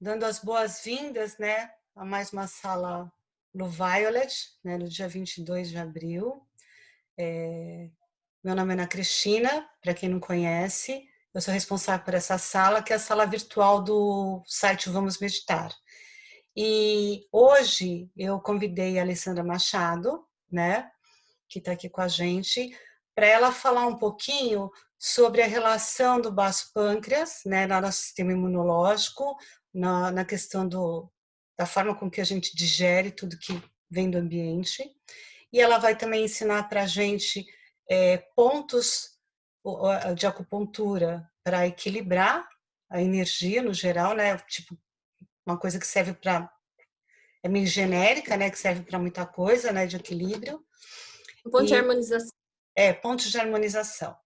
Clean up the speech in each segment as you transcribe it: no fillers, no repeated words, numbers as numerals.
dando as boas-vindas, né, a mais uma sala no Violet, né, no dia 22 de abril. Meu nome é Ana Cristina, para quem não conhece, eu sou responsável por essa sala, que é a sala virtual do site Vamos Meditar. E hoje eu convidei a Alessandra Machado, né, que está aqui com a gente, para ela falar um pouquinho sobre a relação do baço pâncreas, né, no nosso sistema imunológico, na questão da forma com que a gente digere tudo que vem do ambiente. E ela vai também ensinar para a gente pontos de acupuntura para equilibrar a energia no geral, né? Tipo, uma coisa que serve para... É meio genérica, né? Que serve para muita coisa, né? De equilíbrio. Um ponto de E harmonização. pontos de harmonização.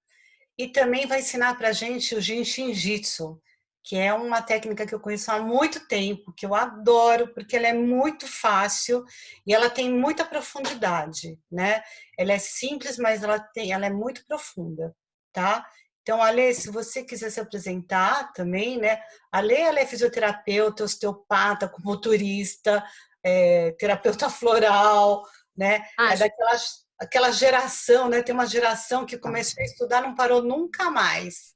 E também vai ensinar para a gente o Jinshin Jitsu, que é uma técnica que eu conheço há muito tempo, que eu adoro, porque ela é muito fácil e ela tem muita profundidade, né? Ela é simples, mas ela é muito profunda, tá? Então, Ale, se você quiser se apresentar também, né? Ale, ela é fisioterapeuta, osteopata, acupunturista, terapeuta floral, né? É Acho. aquela geração, né? Tem uma geração que começou a estudar, não parou nunca mais,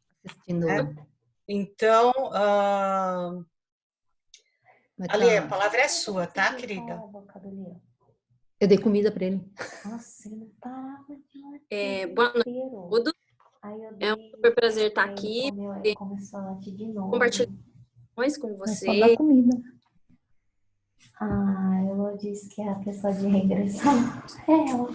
né? Assistindo. Então, Mas Ali, a palavra é sua, tá, querida? eu dei comida para ele. Nossa, ele não parava de Boa noite inteiro. a todos. Aí eu É um dei, super prazer estar aí aqui, ele começou a latir de novo. compartilhar com Mas só vocês. dá comida. Ah, ela disse que é a pessoa de regressão. É ela.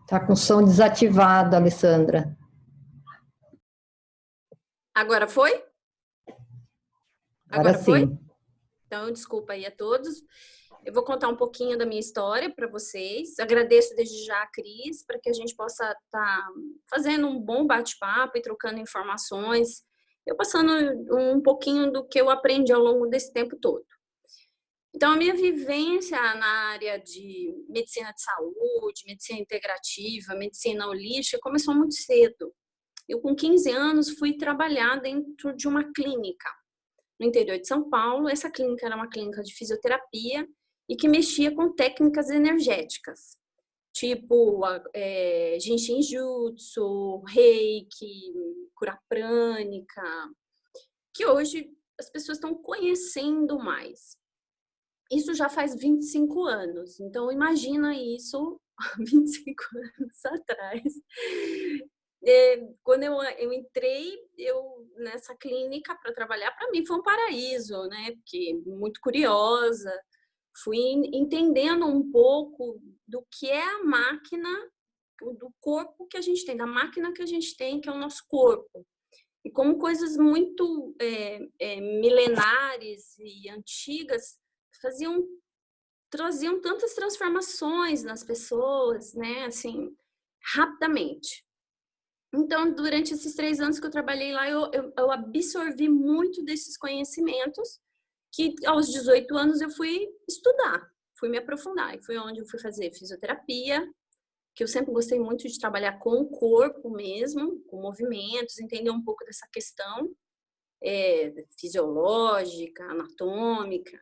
Tá com som desativado, Alessandra. Agora foi? Agora foi? sim. Então, desculpa aí a todos. Eu vou contar um pouquinho da minha história para vocês. Agradeço desde já a Cris, para que a gente possa estar fazendo um bom bate-papo e trocando informações. Eu passando um pouquinho do que eu aprendi ao longo desse tempo todo. Então, a minha vivência na área de medicina de saúde, medicina integrativa, medicina holística, começou muito cedo. Eu, com 15 anos, fui trabalhar dentro de uma clínica no interior de São Paulo. Essa clínica era uma clínica de fisioterapia e que mexia com técnicas energéticas, tipo Jinshin Jutsu, Reiki, cura prânica, que hoje as pessoas estão conhecendo mais. Isso já faz 25 anos, então imagina isso há 25 anos atrás. Quando eu entrei nessa clínica para trabalhar, para mim foi um paraíso, né? Porque muito curiosa, fui entendendo um pouco do que é a máquina, do corpo que a gente tem, da máquina que a gente tem, que é o nosso corpo. E como coisas muito milenares e antigas traziam tantas transformações nas pessoas, né? Assim, rapidamente. Então, durante esses 3 anos que eu trabalhei lá, eu absorvi muito desses conhecimentos que, aos 18 anos, eu fui estudar, fui me aprofundar. E foi onde eu fui fazer fisioterapia, que eu sempre gostei muito de trabalhar com o corpo mesmo, com movimentos, entender um pouco dessa questão fisiológica, anatômica.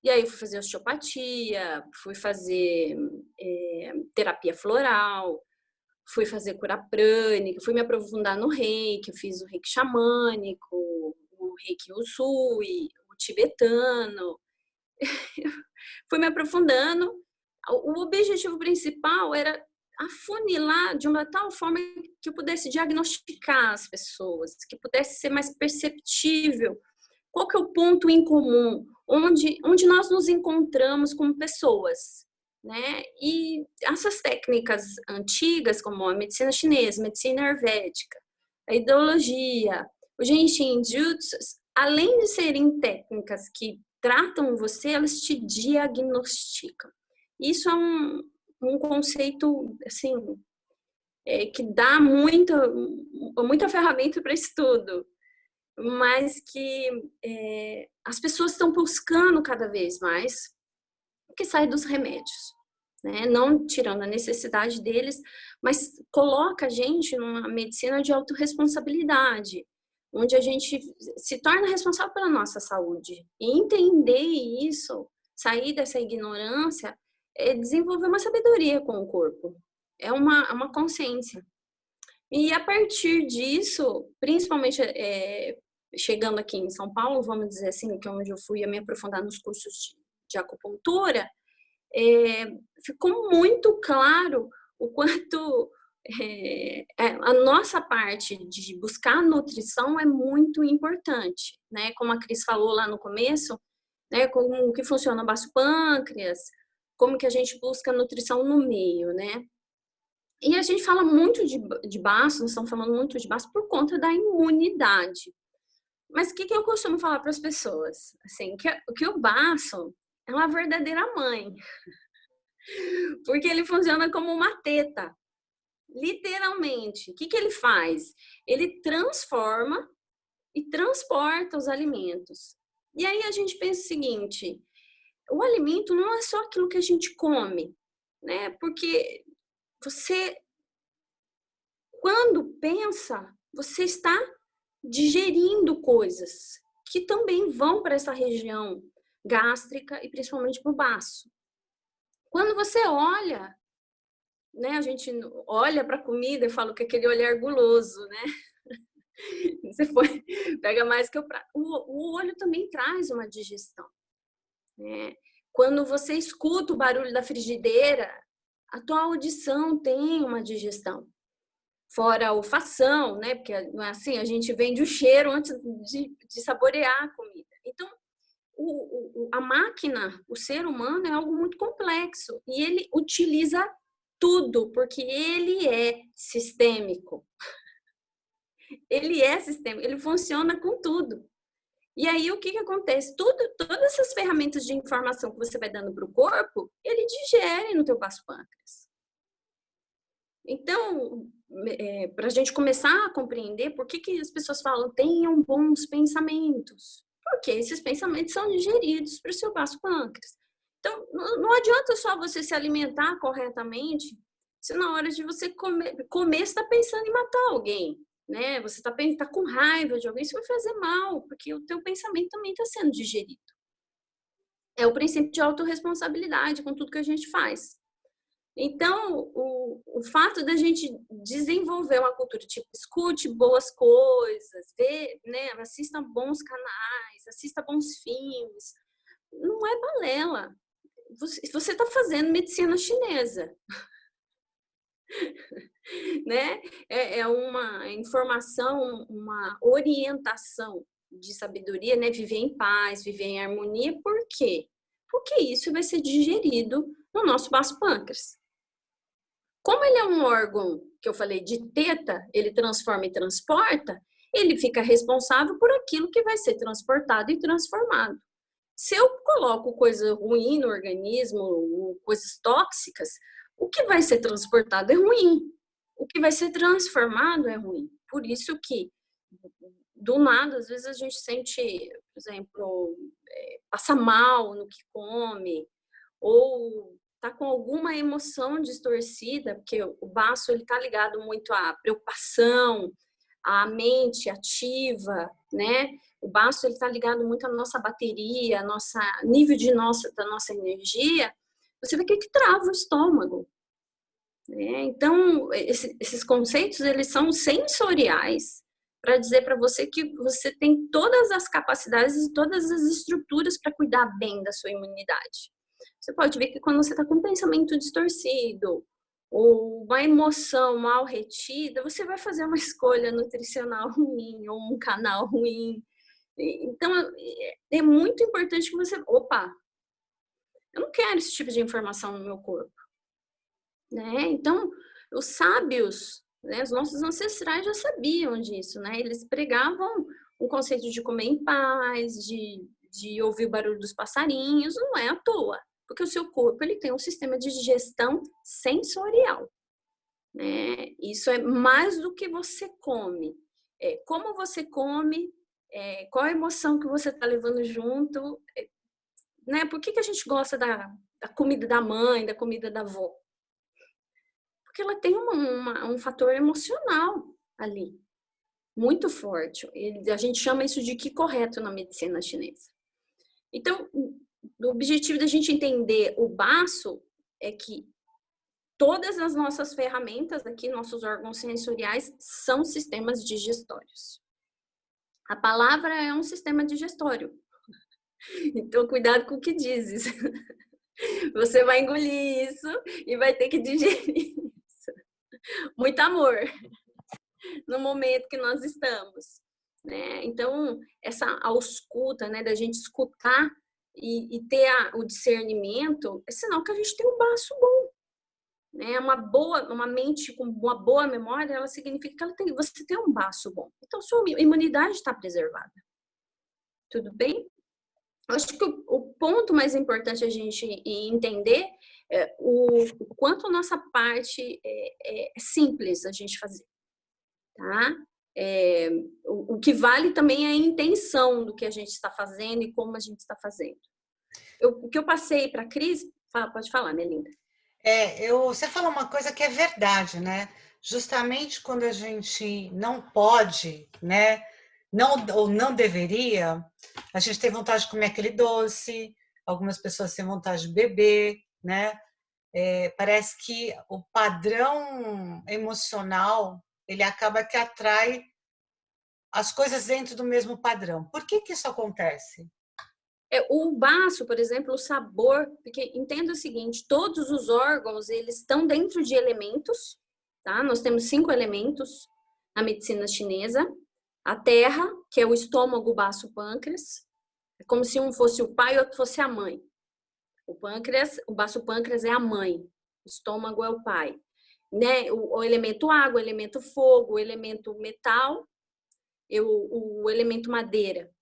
E aí fui fazer osteopatia, fui fazer terapia floral, fui fazer cura prânica, fui me aprofundar no reiki, eu fiz o reiki xamânico, o reiki usui, o tibetano. Fui me aprofundando. O objetivo principal era afunilar de uma tal forma que eu pudesse diagnosticar as pessoas, que pudesse ser mais perceptível. Qual que é o ponto em comum? Onde nós nos encontramos como pessoas, né? E essas técnicas antigas, como a medicina chinesa, a medicina ayurvédica, a ideologia, o Jinshin Jutsu, além de serem técnicas que tratam você, elas te diagnosticam. Isso é um conceito, assim, que dá muita ferramenta para estudo. mas que as pessoas estão buscando cada vez mais o que sai dos remédios, né? Não tirando a necessidade deles, mas coloca a gente numa medicina de autorresponsabilidade, onde a gente se torna responsável pela nossa saúde. E entender isso, sair dessa ignorância, é desenvolver uma sabedoria com o corpo. É uma consciência. E a partir disso, principalmente chegando aqui em São Paulo, vamos dizer assim, que é onde eu fui me aprofundar nos cursos de acupuntura, ficou muito claro o quanto a nossa parte de buscar nutrição é muito importante, né? Como a Cris falou lá no começo, né? Como que funciona o baço pâncreas, como que a gente busca nutrição no meio, né? E a gente fala muito de baço, nós estamos falando muito de baço por conta da imunidade. Mas o que eu costumo falar para as pessoas? Assim, que o baço é uma verdadeira mãe. Porque ele funciona como uma teta. Literalmente. O que ele faz? Ele transforma e transporta os alimentos. E aí a gente pensa o seguinte, o alimento não é só aquilo que a gente come, né? Porque você, quando pensa, você está digerindo coisas que também vão para essa região gástrica e principalmente para o baço. Quando você olha, né, a gente olha para a comida e fala que é aquele olhar guloso, né? Você pega mais que o prato. O olho também traz uma digestão, né? Quando você escuta o barulho da frigideira, a tua audição tem uma digestão. Fora a olfação, né? Porque não é assim, a gente vende o cheiro antes de saborear a comida. Então, a máquina, o ser humano é algo muito complexo e ele utiliza tudo, porque ele é sistêmico. Ele é sistêmico, ele funciona com tudo. E aí, o que acontece? Todas essas ferramentas de informação que você vai dando para o corpo, ele digere no teu baço pâncreas. Então, para a gente começar a compreender por que as pessoas falam tenham bons pensamentos. Porque esses pensamentos são digeridos para o seu baço pâncreas. Então, não adianta só você se alimentar corretamente se na hora de você comer você está pensando em matar alguém, né? Você está com raiva de alguém, isso vai fazer mal, porque o teu pensamento também está sendo digerido. É o princípio de autorresponsabilidade com tudo que a gente faz. Então, o fato da gente desenvolver uma cultura, tipo, escute boas coisas, né, assista bons canais, assista bons filmes, não é balela. Você está fazendo medicina chinesa. Né? É uma informação, uma orientação de sabedoria, né? Viver em paz, viver em harmonia. Por quê? Porque isso vai ser digerido no nosso baço pâncreas. Como ele é um órgão, que eu falei, de teta, ele transforma e transporta, ele fica responsável por aquilo que vai ser transportado e transformado. Se eu coloco coisa ruim no organismo, coisas tóxicas, o que vai ser transportado é ruim. O que vai ser transformado é ruim. Por isso que, do nada, às vezes a gente sente, por exemplo, passa mal no que come, ou tá com alguma emoção distorcida, porque o baço ele tá ligado muito à preocupação, à mente ativa, né? O baço ele tá ligado muito à nossa bateria, nossa nível da nossa energia. Você vê que trava o estômago, né? Então, esses conceitos eles são sensoriais para dizer para você que você tem todas as capacidades e todas as estruturas para cuidar bem da sua imunidade. Você pode ver que quando você está com um pensamento distorcido ou uma emoção mal retida, você vai fazer uma escolha nutricional ruim ou um canal ruim. Então, é muito importante que você... Opa, eu não quero esse tipo de informação no meu corpo. Né? Então, os sábios, né, os nossos ancestrais já sabiam disso. Né? Eles pregavam o conceito de comer em paz, de ouvir o barulho dos passarinhos, não é à toa. Porque o seu corpo ele tem um sistema de digestão sensorial. Né? Isso é mais do que você come. Como você come qual a emoção que você está levando junto, né? Por que a gente gosta da comida da mãe, da comida da avó? Porque ela tem um fator emocional ali, muito forte. A gente chama isso de Qi correto na medicina chinesa. Então, o objetivo da gente entender o baço é que todas as nossas ferramentas aqui, nossos órgãos sensoriais, são sistemas digestórios. A palavra é um sistema digestório. Então, cuidado com o que dizes. Você vai engolir isso e vai ter que digerir isso. Muito amor no momento que nós estamos, né? Então, essa ausculta, né, da gente escutar e ter o discernimento, é sinal que a gente tem um baço bom, né? Uma mente com uma boa memória, ela significa que você tem um baço bom. Então, sua imunidade está preservada. Tudo bem? Eu acho que o ponto mais importante a gente entender é o quanto a nossa parte é simples a gente fazer, tá? O que vale também é a intenção do que a gente está fazendo e como a gente está fazendo. O que eu passei para a Cris, pode falar, minha linda. Você falou uma coisa que é verdade, né? Justamente quando a gente não pode, né? Ou não deveria, a gente tem vontade de comer aquele doce, algumas pessoas têm vontade de beber, né? Parece que o padrão emocional, ele acaba que atrai as coisas dentro do mesmo padrão. Por que isso acontece? O baço, por exemplo, o sabor, porque entenda o seguinte, todos os órgãos, eles estão dentro de elementos, tá? Nós temos 5 elementos na medicina chinesa. A terra, que é o estômago, baço, pâncreas. É como se um fosse o pai e outro fosse a mãe. O baço pâncreas é a mãe, o estômago é o pai. Né? O elemento água, o elemento fogo, o elemento metal, o elemento madeira.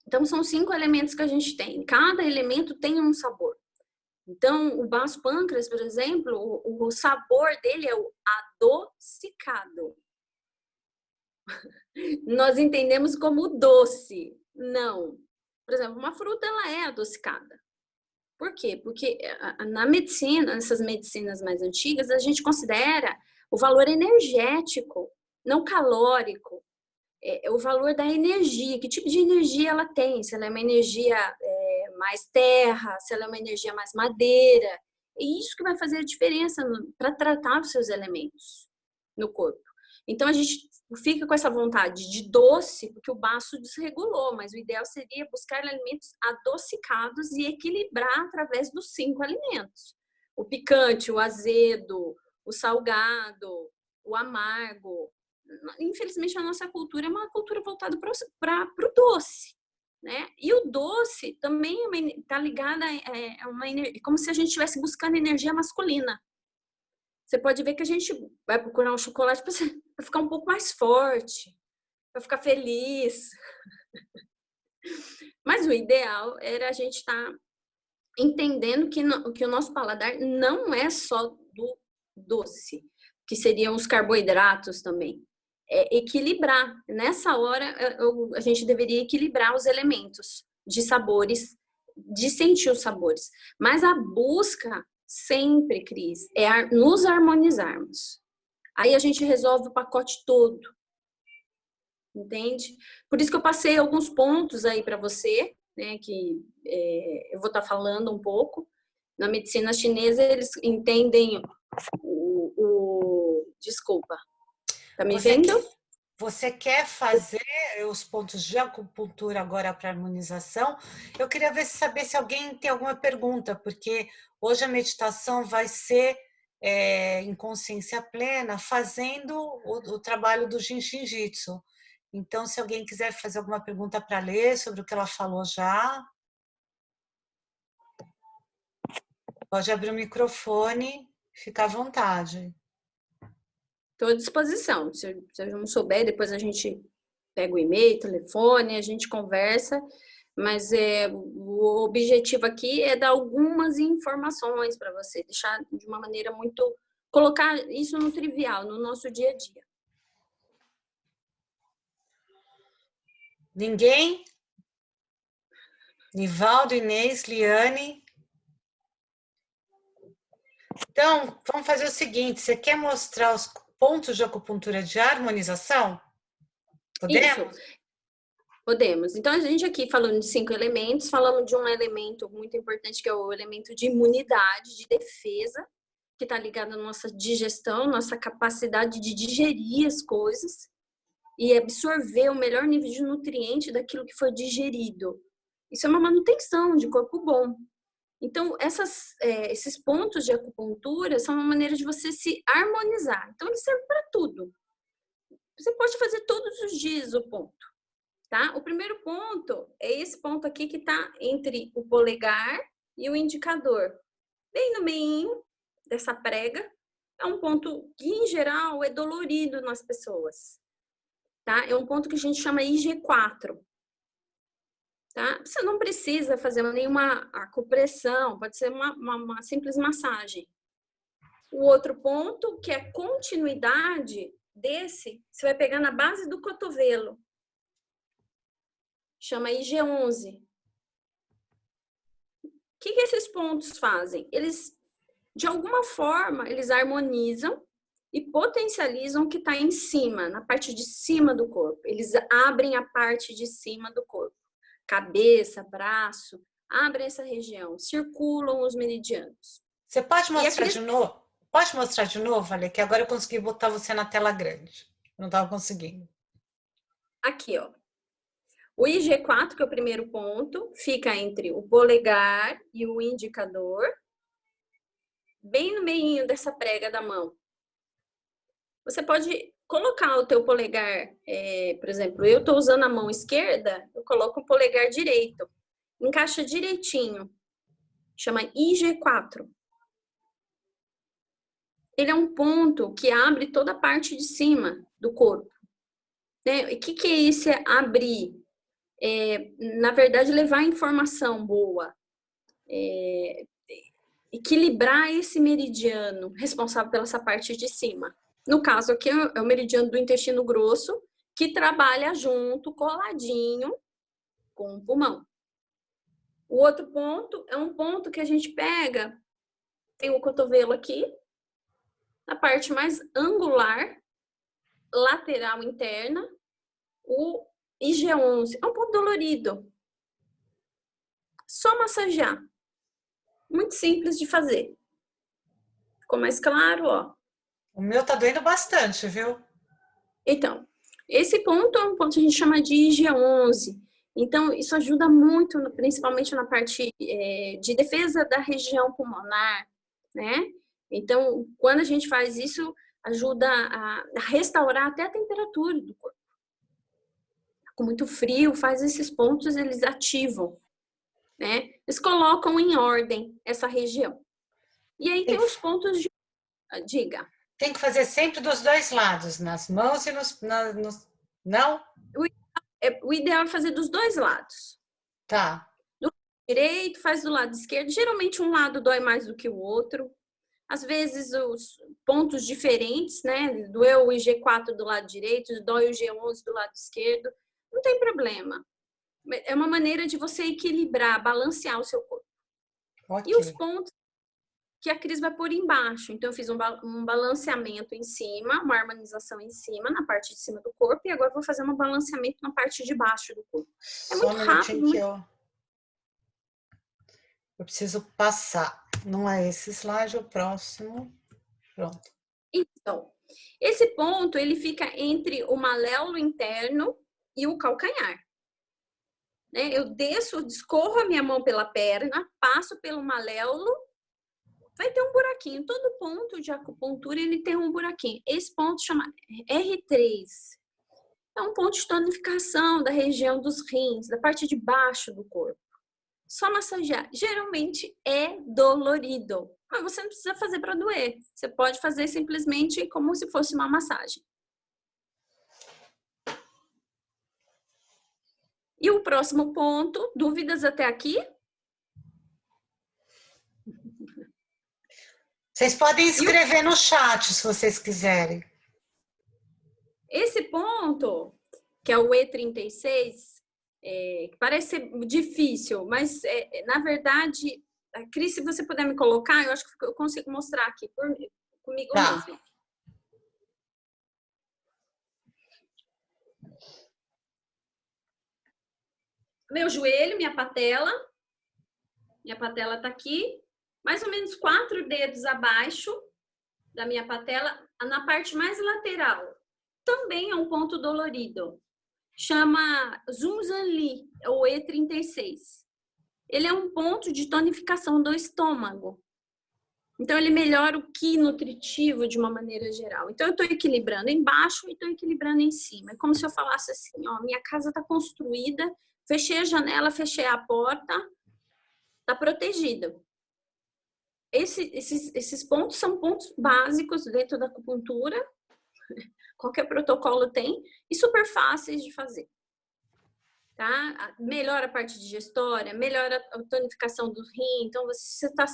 Então, são 5 elementos que a gente tem. Cada elemento tem um sabor. Então, o baço pâncreas, por exemplo, o sabor dele é o adocicado. Nós entendemos como doce. Não. Por exemplo, uma fruta, ela é adocicada. Por quê? Porque na medicina, nessas medicinas mais antigas, a gente considera o valor energético, não calórico. O valor da energia, que tipo de energia ela tem, se ela é uma energia mais terra, se ela é uma energia mais madeira. É isso que vai fazer a diferença para tratar os seus elementos no corpo. Então, a gente fica com essa vontade de doce, porque o baço desregulou, mas o ideal seria buscar alimentos adocicados e equilibrar através dos 5 alimentos. O picante, o azedo, o salgado, o amargo. Infelizmente, a nossa cultura é uma cultura voltada para o doce, né? E o doce também está ligado a uma energia, como se a gente estivesse buscando energia masculina. Você pode ver que a gente vai procurar um chocolate para ficar um pouco mais forte, para ficar feliz. Mas o ideal era a gente estar entendendo que o nosso paladar não é só do doce, que seriam os carboidratos também. Equilibrar. Nessa hora, a gente deveria equilibrar os elementos de sabores, de sentir os sabores. Mas a busca sempre, Cris, é nos harmonizarmos. Aí a gente resolve o pacote todo. Entende? Por isso que eu passei alguns pontos aí para você, né, que eu vou estar falando um pouco. Na medicina chinesa, eles entendem Desculpa. Tá me vendo? Você quer fazer os pontos de acupuntura agora para harmonização? Eu queria saber se alguém tem alguma pergunta, porque hoje a meditação vai ser em consciência plena, fazendo o trabalho do Jinshinjitsu. Então, se alguém quiser fazer alguma pergunta para ler sobre o que ela falou já, pode abrir o microfone, fica à vontade. Estou à disposição. Se eu não souber, depois a gente pega o e-mail, telefone, a gente conversa. Mas o objetivo aqui é dar algumas informações para você, deixar de uma maneira muito... Colocar isso no trivial, no nosso dia a dia. Ninguém? Nivaldo, Inês, Liane? Então, vamos fazer o seguinte, você quer mostrar os pontos de acupuntura de harmonização? Podemos? Isso, podemos. Então, a gente aqui falando de 5 elementos, falamos de um elemento muito importante, que é o elemento de imunidade, de defesa, que está ligado à nossa digestão, nossa capacidade de digerir as coisas e absorver o melhor nível de nutriente daquilo que foi digerido. Isso é uma manutenção de corpo bom. Então, esses pontos de acupuntura são uma maneira de você se harmonizar. Então, ele serve para tudo. Você pode fazer todos os dias o ponto, tá? O primeiro ponto é esse ponto aqui que está entre o polegar e o indicador. Bem no meio dessa prega, é um ponto que, em geral, é dolorido nas pessoas, tá? É um ponto que a gente chama IG4. Tá? Você não precisa fazer nenhuma acupressão, pode ser uma simples massagem. O outro ponto, que é continuidade desse, você vai pegar na base do cotovelo. Chama IG11. O que esses pontos fazem? Eles, de alguma forma, eles harmonizam e potencializam o que está em cima, na parte de cima do corpo. Eles abrem a parte de cima do corpo. Cabeça, braço, abrem essa região, circulam os meridianos. Você pode mostrar de novo? Pode mostrar de novo, Ale, que agora eu consegui botar você na tela grande. Eu não estava conseguindo. Aqui, ó. O IG4, que é o primeiro ponto, fica entre o polegar e o indicador, bem no meio dessa prega da mão. Você pode colocar o teu polegar, por exemplo, eu estou usando a mão esquerda, eu coloco o polegar direito. Encaixa direitinho. Chama IG4. Ele é um ponto que abre toda a parte de cima do corpo. Né? E o que é isso? É abrir. Na verdade, levar informação boa. Equilibrar esse meridiano responsável pela essa parte de cima. No caso aqui é o meridiano do intestino grosso, que trabalha junto, coladinho, com o pulmão. O outro ponto é um ponto que a gente pega, tem o cotovelo aqui, na parte mais angular, lateral interna, o IG11. É um ponto dolorido. Só massagear. Muito simples de fazer. Ficou mais claro, ó. O meu tá doendo bastante, viu? Então, esse ponto é um ponto que a gente chama de IG11. Então, isso ajuda muito, principalmente na parte de defesa da região pulmonar, né? Então, quando a gente faz isso, ajuda a restaurar até a temperatura do corpo. Com muito frio, faz esses pontos, eles ativam, né? Eles colocam em ordem essa região. E aí tem os pontos de... Diga. Tem que fazer sempre dos dois lados, nas mãos e Não? O ideal é fazer dos dois lados. Tá. Do lado direito, faz do lado esquerdo. Geralmente um lado dói mais do que o outro. Às vezes os pontos diferentes, né? Doeu o IG4 do lado direito, dói o IG11 do lado esquerdo. Não tem problema. É uma maneira de você equilibrar, balancear o seu corpo. Okay. E os pontos que a Cris vai pôr embaixo. Então, eu fiz um balanceamento em cima, uma harmonização em cima, na parte de cima do corpo, e agora vou fazer um balanceamento na parte de baixo do corpo. É muito rápido. Muito... Eu preciso passar. Não é esse slide, é o próximo. Pronto. Então, esse ponto, ele fica entre o maléolo interno e o calcanhar. Né? Eu desço, descorro a minha mão pela perna, passo pelo maléolo, vai ter um buraquinho. Todo ponto de acupuntura, ele tem um buraquinho. Esse ponto chama R3. É um ponto de tonificação da região dos rins, da parte de baixo do corpo. Só massagear. Geralmente é dolorido, mas você não precisa fazer para doer. Você pode fazer simplesmente como se fosse uma massagem. E o próximo ponto, dúvidas até aqui? Vocês podem escrever no chat, se vocês quiserem. Esse ponto, que é o E36, Parece ser difícil, mas na verdade, Cris, se você puder me colocar, eu acho que eu consigo mostrar aqui comigo Tá. mesma. Meu joelho, minha patela tá aqui, mais ou menos 4 dedos abaixo da minha patela, na parte mais lateral. Também é um ponto dolorido. Chama Zunzanli, ou E36. Ele é um ponto de tonificação do estômago. Então, ele melhora o qi nutritivo de uma maneira geral. Então, eu estou equilibrando embaixo e estou equilibrando em cima. É como se eu falasse assim, ó, minha casa está construída, fechei a janela, fechei a porta, está protegida. Esses pontos são pontos básicos dentro da acupuntura, qualquer protocolo tem, e super fáceis de fazer. Tá? Melhora a parte digestória, melhora a tonificação do rim. Então, você está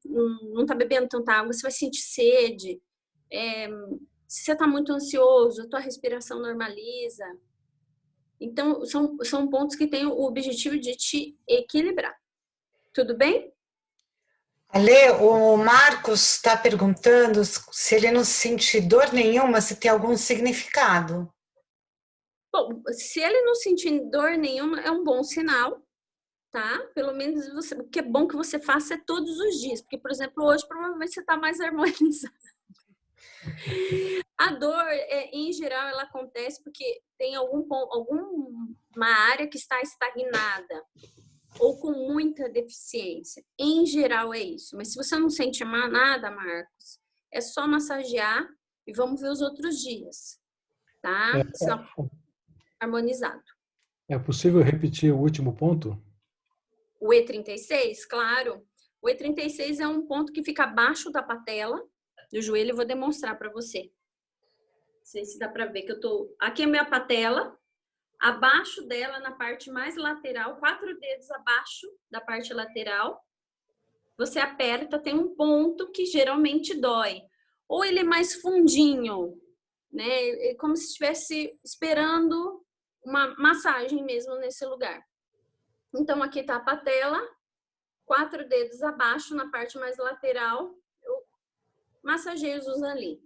não está bebendo tanta água, você vai sentir sede. Se você está muito ansioso, a tua respiração normaliza. Então, são pontos que têm o objetivo de te equilibrar. Tudo bem? Ale, o Marcos está perguntando se ele não sente dor nenhuma, se tem algum significado. Bom, se ele não sentir dor nenhuma, é um bom sinal, tá? Pelo menos o que é bom que você faça é todos os dias, porque, por exemplo, hoje provavelmente você está mais harmonizado. A dor, em geral, ela acontece porque tem alguma área que está estagnada ou com muita deficiência. Em geral é isso. Mas se você não sente nada, Marcos, é só massagear e vamos ver os outros dias, tá? Senão, harmonizado. É possível repetir o último ponto? O E36, claro. O E36 é um ponto que fica abaixo da patela do joelho. Eu vou demonstrar para você. Não sei se dá para ver que eu tô... Aqui é a minha patela. Abaixo dela, na parte mais lateral, 4 dedos abaixo da parte lateral, você aperta, tem um ponto que geralmente dói. Ou ele é mais fundinho, né? É como se estivesse esperando uma massagem mesmo nesse lugar. Então, aqui tá a patela, 4 dedos abaixo, na parte mais lateral, eu massageio usando ali.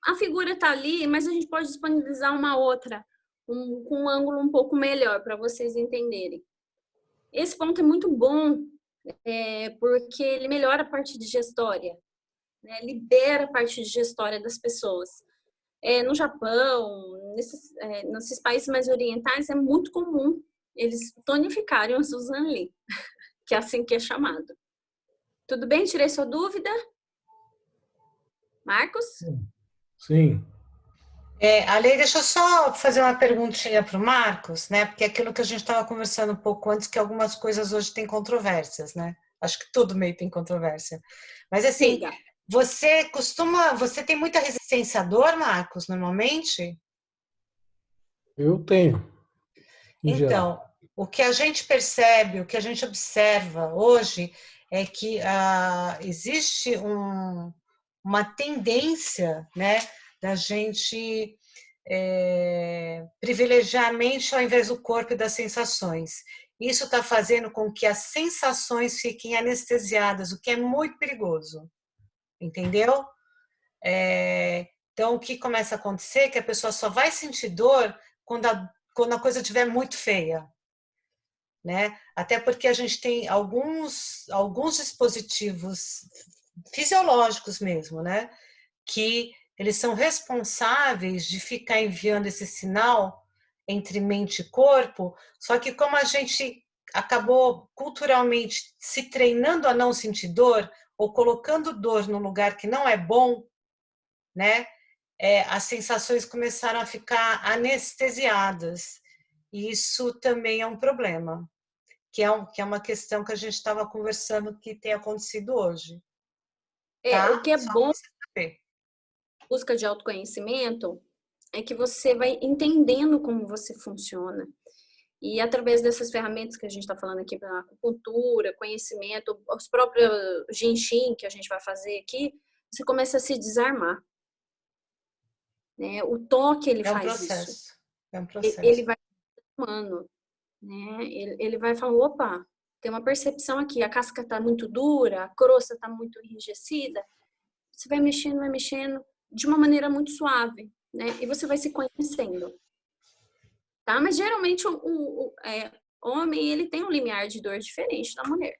A figura tá ali, mas a gente pode disponibilizar uma outra, com um ângulo um pouco melhor, para vocês entenderem. Esse ponto é muito bom, porque ele melhora a parte digestória, né? Libera a parte digestória das pessoas. No Japão, nesses países mais orientais, é muito comum eles tonificarem o Zunzanli, que é assim que é chamado. Tudo bem? Tirei sua dúvida? Marcos? Sim. Ale, deixa eu só fazer uma perguntinha para o Marcos, né? Porque é aquilo que a gente estava conversando um pouco antes, que algumas coisas hoje têm controvérsias, né? Acho que tudo meio tem controvérsia. Mas assim, Siga. você tem muita resistência à dor, Marcos, normalmente? Eu tenho, em geral. Então, o que a gente percebe, o que a gente observa hoje é que existe uma tendência, né, da gente privilegiar a mente ao invés do corpo e das sensações. Isso está fazendo com que as sensações fiquem anestesiadas, o que é muito perigoso, entendeu? Então, o que começa a acontecer é que a pessoa só vai sentir dor quando a coisa estiver muito feia, né? Até porque a gente tem alguns dispositivos fisiológicos mesmo, né? Que eles são responsáveis de ficar enviando esse sinal entre mente e corpo, só que como a gente acabou culturalmente se treinando a não sentir dor, ou colocando dor no lugar que não é bom, né? As sensações começaram a ficar anestesiadas. E isso também é um problema, que é uma questão que a gente estava conversando que tem acontecido hoje. Tá? O que é Só bom pra você saber. busca de autoconhecimento é que você vai entendendo como você funciona. E através dessas ferramentas que a gente está falando aqui, para acupuntura, conhecimento, os próprios Jinshin que a gente vai fazer aqui, você começa a se desarmar. Né? O toque, ele faz processo. isso. É um processo. Ele vai humano. né? Ele vai falar, opa, tem uma percepção aqui, a casca está muito dura, a crosta está muito enrijecida. Você vai mexendo de uma maneira muito suave, né? E você vai se conhecendo, tá? Mas geralmente o homem, ele tem um limiar de dor diferente da mulher,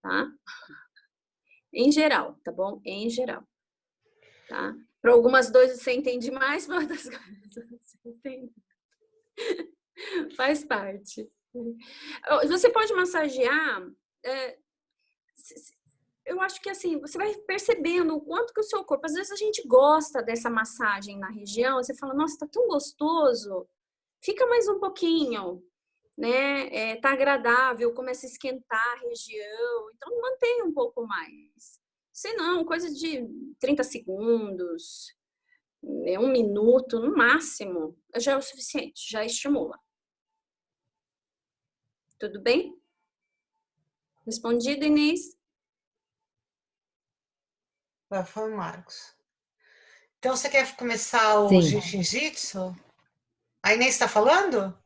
tá? Em geral, tá bom? Em geral, tá? Para algumas dores você entende mais, para outras coisas você entende. Faz parte. Você pode massagear. Eu acho que assim, você vai percebendo o quanto que o seu corpo. Às vezes a gente gosta dessa massagem na região, você fala, nossa, tá tão gostoso. Fica mais um pouquinho, né? Tá agradável, começa a esquentar a região. Então mantenha um pouco mais. Se não, coisa de 30 segundos, 1 minuto, no máximo, já é o suficiente, já estimula. Tudo bem? Respondido, Inês? Foi o Marcos. Então, você quer começar o Sim. Jiu-Jitsu? A Inês está falando?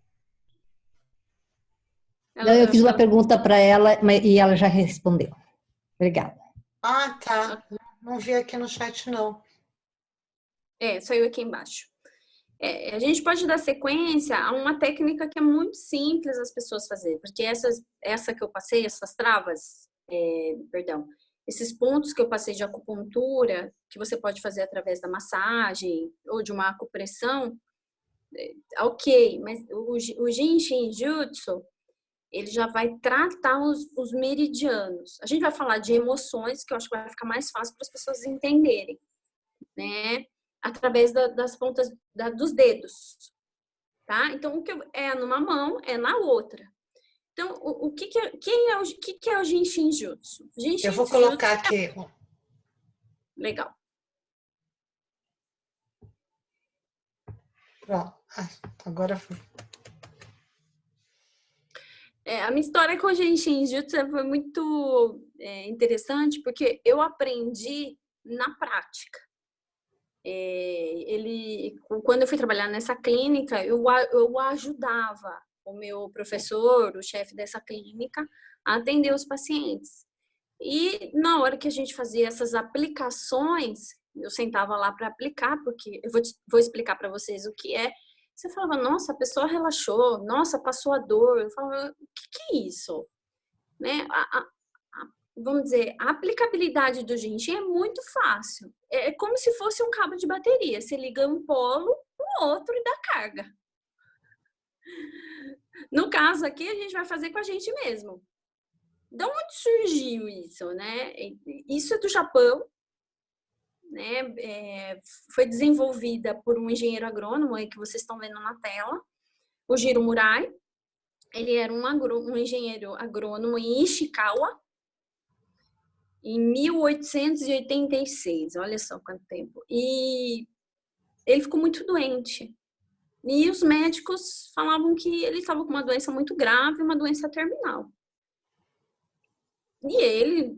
Não, eu fiz uma pergunta para ela e ela já respondeu. Obrigada. Ah, tá. Não vi aqui no chat, não. Saiu aqui embaixo. A gente pode dar sequência a uma técnica que é muito simples as pessoas fazerem, porque essa que eu passei, essas travas, esses pontos que eu passei de acupuntura, que você pode fazer através da massagem ou de uma acupressão, ok, mas o Jinshin Jutsu, ele já vai tratar os meridianos. A gente vai falar de emoções, que eu acho que vai ficar mais fácil para as pessoas entenderem, né? Através das pontas dos dedos, tá? Então, o que é numa mão, é na outra. Então, o que é o Jinshin Jutsu? Eu vou colocar aqui. Legal. Pronto. Agora foi. A minha história com o Jinshin Jutsu foi muito interessante, porque eu aprendi na prática. Quando eu fui trabalhar nessa clínica, eu ajudava o meu professor, o chefe dessa clínica, a atender os pacientes. E na hora que a gente fazia essas aplicações, eu sentava lá para aplicar, porque eu vou explicar para vocês o que é. Você falava, nossa, a pessoa relaxou, nossa, passou a dor. Eu falava, o que é isso? Né? Vamos dizer, a aplicabilidade do Jinshin é muito fácil. É como se fosse um cabo de bateria. Você liga um polo, o outro e dá carga. No caso aqui, a gente vai fazer com a gente mesmo. De onde surgiu isso, né? Isso é do Japão, né? Foi desenvolvida por um engenheiro agrônomo aí que vocês estão vendo na tela, o Jiro Murai. Ele era um engenheiro agrônomo em Ishikawa, em 1886, olha só quanto tempo. E ele ficou muito doente. E os médicos falavam que ele estava com uma doença muito grave, uma doença terminal. E ele,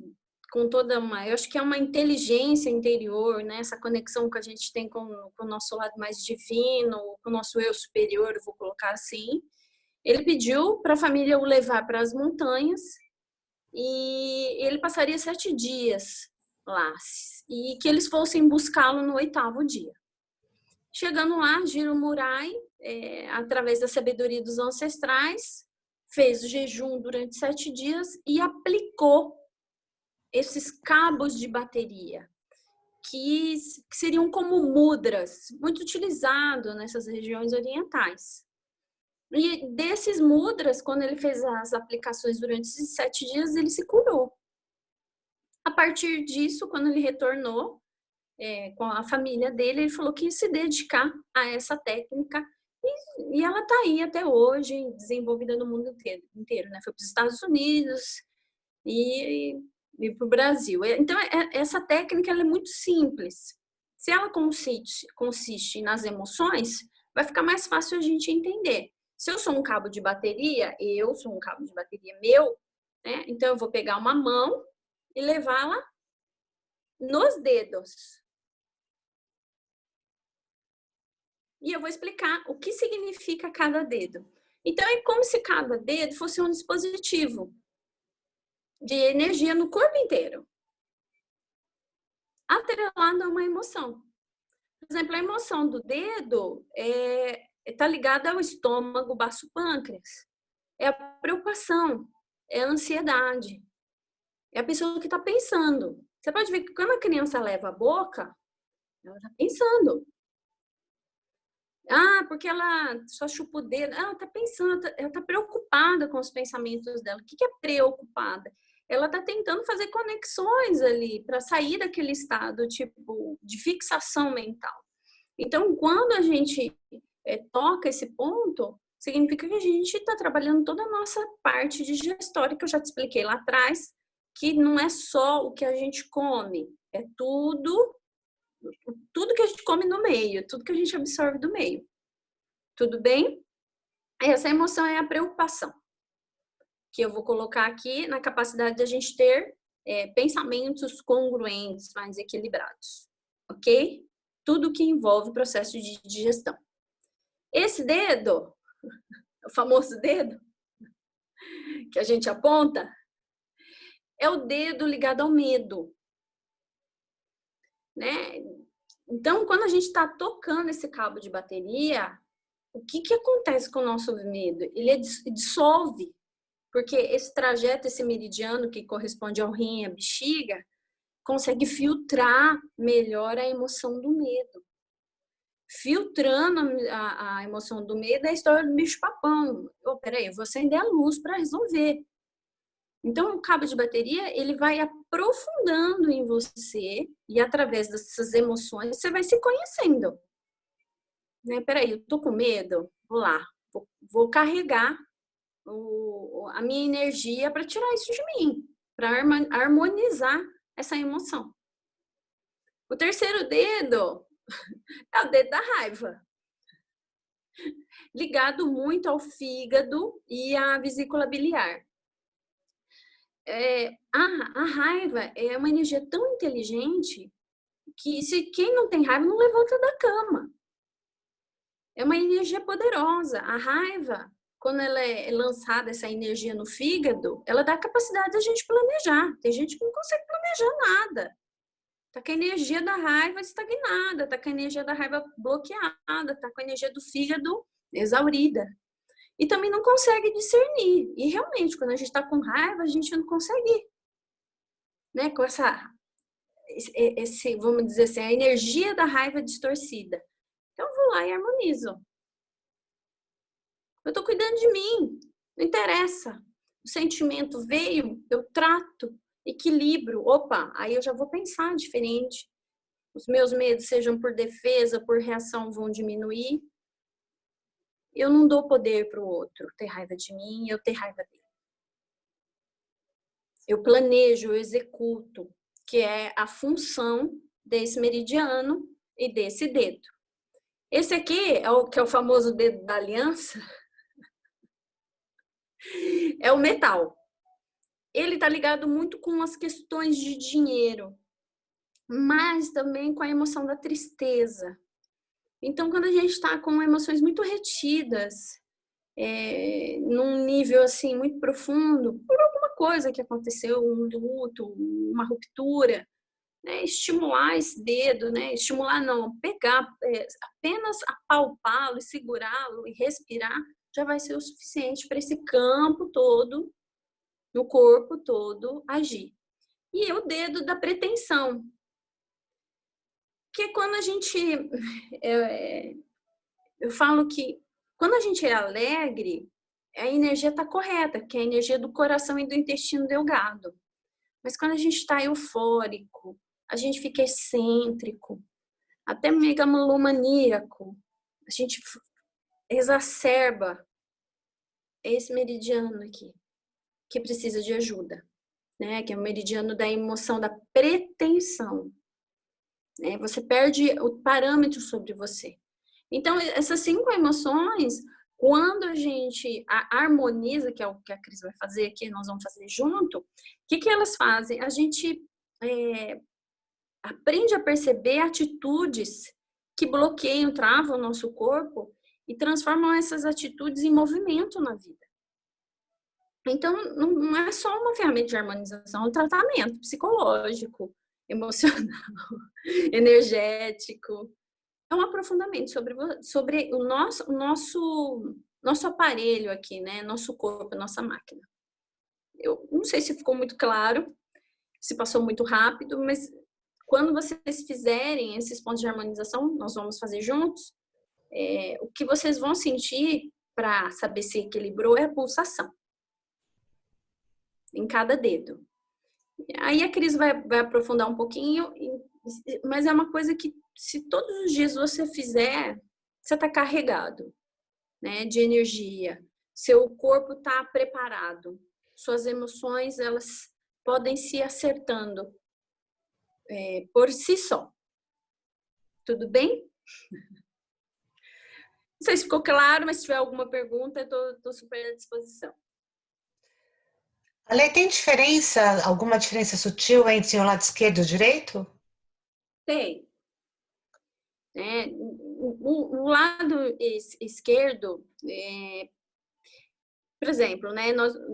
com toda eu acho que é uma inteligência interior, né? Essa conexão que a gente tem com o nosso lado mais divino, com o nosso eu superior, eu vou colocar assim. Ele pediu para a família o levar para as montanhas e ele passaria 7 dias lá e que eles fossem buscá-lo no 8º dia. Chegando lá, Jiro Murai, através da sabedoria dos ancestrais, fez o jejum durante 7 dias e aplicou esses cabos de bateria, que seriam como mudras, muito utilizado nessas regiões orientais. E desses mudras, quando ele fez as aplicações durante esses 7 dias, ele se curou. A partir disso, quando ele retornou com a família dele, ele falou que ia se dedicar a essa técnica e ela está aí até hoje, desenvolvida no mundo inteiro, né? Foi para os Estados Unidos e para o Brasil. Então, essa técnica ela é muito simples. Se ela consiste nas emoções, vai ficar mais fácil a gente entender. Se eu sou um cabo de bateria, eu sou um cabo de bateria meu, né? Então eu vou pegar uma mão e levá-la nos dedos. E eu vou explicar o que significa cada dedo. Então, é como se cada dedo fosse um dispositivo de energia no corpo inteiro, atrelado a uma emoção. Por exemplo, a emoção do dedo está ligada ao estômago, baço, pâncreas. É a preocupação, é a ansiedade. É a pessoa que está pensando. Você pode ver que quando a criança leva a boca, ela está pensando. Ah, porque ela só chupa o dedo. Ela está pensando, ela está preocupada com os pensamentos dela. O que é preocupada? Ela está tentando fazer conexões ali para sair daquele estado tipo de fixação mental. Então, quando a gente toca esse ponto, significa que a gente está trabalhando toda a nossa parte de gestória, que eu já te expliquei lá atrás, que não é só o que a gente come, é tudo que a gente come no meio, tudo que a gente absorve do meio. Tudo bem? Essa emoção é a preocupação, que eu vou colocar aqui na capacidade de a gente ter pensamentos congruentes, mais equilibrados, ok? Tudo que envolve o processo de digestão. Esse dedo, o famoso dedo, que a gente aponta, é o dedo ligado ao medo, né? Então, quando a gente está tocando esse cabo de bateria, o que acontece com o nosso medo? Ele dissolve, porque esse trajeto, esse meridiano que corresponde ao rim e à bexiga, consegue filtrar melhor a emoção do medo. Filtrando a emoção do medo é a história do bicho-papão. Peraí, eu vou acender a luz para resolver. Então, o cabo de bateria, ele vai aprofundando em você e através dessas emoções, você vai se conhecendo. Né? Peraí, eu tô com medo? Vou lá, vou carregar a minha energia para tirar isso de mim, para harmonizar essa emoção. O terceiro dedo é o dedo da raiva, ligado muito ao fígado e à vesícula biliar. A raiva é uma energia tão inteligente que quem não tem raiva não levanta da cama. É uma energia poderosa. A raiva, quando ela é lançada, essa energia no fígado, ela dá a capacidade da gente planejar. Tem gente que não consegue planejar nada. Tá com a energia da raiva estagnada, tá com a energia da raiva bloqueada, tá com a energia do fígado exaurida. E também não consegue discernir. E realmente, quando a gente está com raiva, a gente não consegue, né? Com vamos dizer assim, a energia da raiva distorcida. Então, eu vou lá e harmonizo. Eu estou cuidando de mim, não interessa. O sentimento veio, eu trato, equilibro. Opa, aí eu já vou pensar diferente. Os meus medos, sejam por defesa, por reação, vão diminuir. Eu não dou poder para o outro ter raiva de mim, eu ter raiva dele. Eu planejo, eu executo, que é a função desse meridiano e desse dedo. Esse aqui que é o famoso dedo da aliança, é o metal. Ele está ligado muito com as questões de dinheiro, mas também com a emoção da tristeza. Então, quando a gente está com emoções muito retidas, num nível assim muito profundo, por alguma coisa que aconteceu, um luto, uma ruptura, né? Estimular esse dedo, né? Estimular não, pegar, apenas apalpá-lo, segurá-lo e respirar, já vai ser o suficiente para esse campo todo, no corpo todo, agir. E o dedo da pretensão, que quando a gente, eu falo que quando a gente é alegre, a energia está correta, que é a energia do coração e do intestino delgado. Mas quando a gente está eufórico, a gente fica excêntrico, até megalomaníaco, a gente exacerba esse meridiano aqui, que precisa de ajuda, né? Que é o meridiano da emoção, da pretensão. Né? Você perde o parâmetro sobre você. Então, essas 5 emoções, quando a gente harmoniza, que é o que a Cris vai fazer aqui, nós vamos fazer junto, o que elas fazem? A gente aprende a perceber atitudes que bloqueiam, travam o nosso corpo e transformam essas atitudes em movimento na vida. Então, não é só uma ferramenta de harmonização, é um tratamento psicológico, emocional, energético. É um aprofundamento sobre o nosso aparelho aqui, né? Nosso corpo, nossa máquina. Eu não sei se ficou muito claro, se passou muito rápido, mas quando vocês fizerem esses pontos de harmonização, nós vamos fazer juntos, o que vocês vão sentir para saber se equilibrou é a pulsação em cada dedo. Aí a Cris vai aprofundar um pouquinho, mas é uma coisa que, se todos os dias você fizer, você está carregado, né, de energia. Seu corpo está preparado. Suas emoções, elas podem se acertando por si só. Tudo bem? Não sei se ficou claro, mas se tiver alguma pergunta, eu estou super à disposição. Ale, tem alguma diferença sutil entre o lado esquerdo e o direito? Tem. O lado esquerdo, por exemplo, né,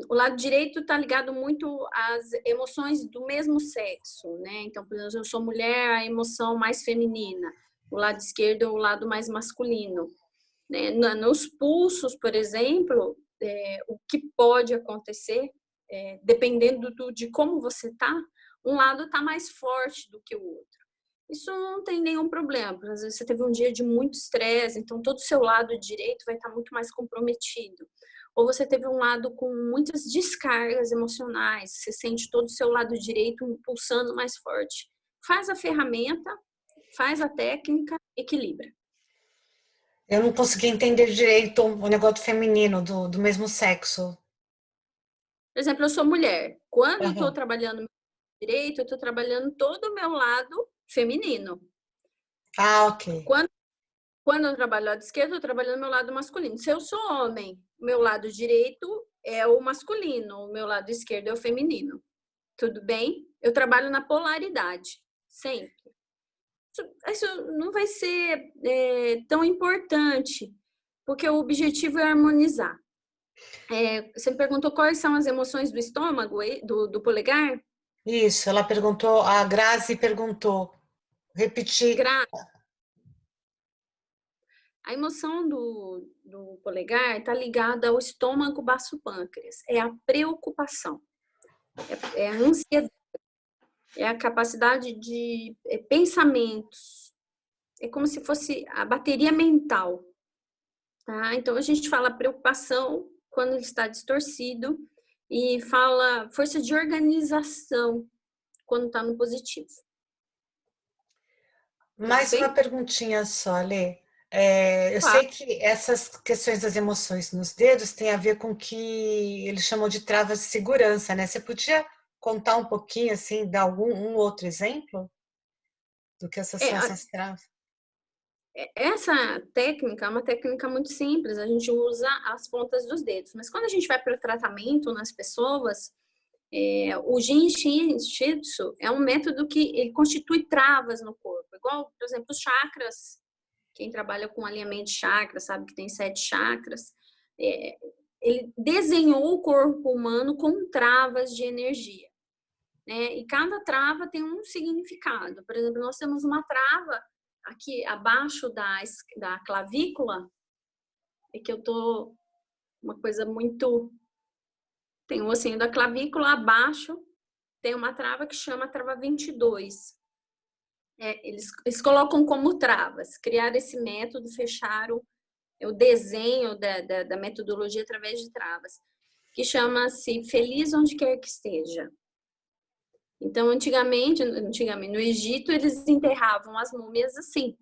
o lado direito está ligado muito às emoções do mesmo sexo, né? Então, por exemplo, eu sou mulher, a emoção mais feminina. O lado esquerdo é o lado mais masculino. Né? Nos pulsos, por exemplo, o que pode acontecer, dependendo de como você está, um lado está mais forte do que o outro. Isso não tem nenhum problema. Às vezes você teve um dia de muito estresse, então todo o seu lado direito vai estar muito mais comprometido. Ou você teve um lado com muitas descargas emocionais, você sente todo o seu lado direito pulsando mais forte. Faz a ferramenta, faz a técnica, equilibra. Eu não consegui entender direito o negócio feminino do mesmo sexo. Por exemplo, eu sou mulher. Quando eu estou Uhum. trabalhando direito, eu estou trabalhando todo o meu lado feminino. Ah, ok. Quando eu trabalho lado esquerdo, eu estou trabalhando meu lado masculino. Se eu sou homem, meu lado direito é o masculino, o meu lado esquerdo é o feminino. Tudo bem? Eu trabalho na polaridade, sempre. Isso não vai ser tão importante, porque o objetivo é harmonizar. Você me perguntou quais são as emoções do estômago, do polegar? Isso, ela perguntou, a Grazi perguntou, repetir. A emoção do polegar está ligada ao estômago baço pâncreas. É a preocupação, é a ansiedade, é a capacidade de pensamentos. É como se fosse a bateria mental. Tá? Então, a gente fala preocupação quando ele está distorcido e fala força de organização quando está no positivo. Mais uma perguntinha só, Lê. Eu sei que essas questões das emoções nos dedos têm a ver com o que ele chamou de travas de segurança, né? Você podia contar um pouquinho, assim, dar um outro exemplo do que são essas travas? Essa técnica é uma técnica muito simples, a gente usa as pontas dos dedos. Mas quando a gente vai para o tratamento nas pessoas, o Jin Shitsu é um método que ele constitui travas no corpo. Igual, por exemplo, os chakras. Quem trabalha com alinhamento de chakras sabe que tem 7 chakras. Ele desenhou o corpo humano com travas de energia. Né? E cada trava tem um significado. Por exemplo, nós temos uma trava aqui abaixo da clavícula, que eu tô uma coisa muito... Tem um ossinho da clavícula abaixo, tem uma trava que chama trava 22. Eles colocam como travas, criaram esse método, fecharam o desenho da metodologia através de travas, que chama-se Feliz Onde Quer Que Esteja. Então, antigamente, no Egito, eles enterravam as múmias assim,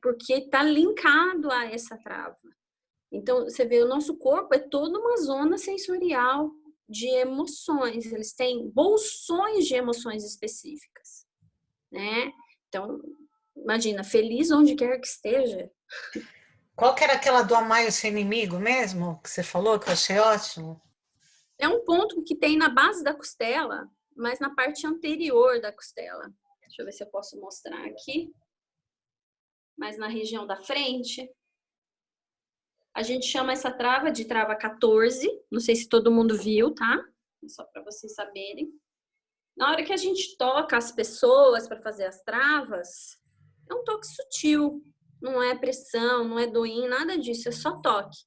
porque está linkado a essa trava. Então, você vê, o nosso corpo é toda uma zona sensorial de emoções, eles têm bolsões de emoções específicas, né? Então, imagina, feliz onde quer que esteja. Qual que era aquela do amai o seu inimigo mesmo, que você falou, que eu achei ótimo? É um ponto que tem na base da costela, mas na parte anterior da costela. Deixa eu ver se eu posso mostrar aqui. Mas na região da frente. A gente chama essa trava de trava 14. Não sei se todo mundo viu, tá? Só para vocês saberem. Na hora que a gente toca as pessoas para fazer as travas, é um toque sutil. Não é pressão, não é doim, nada disso. É só toque.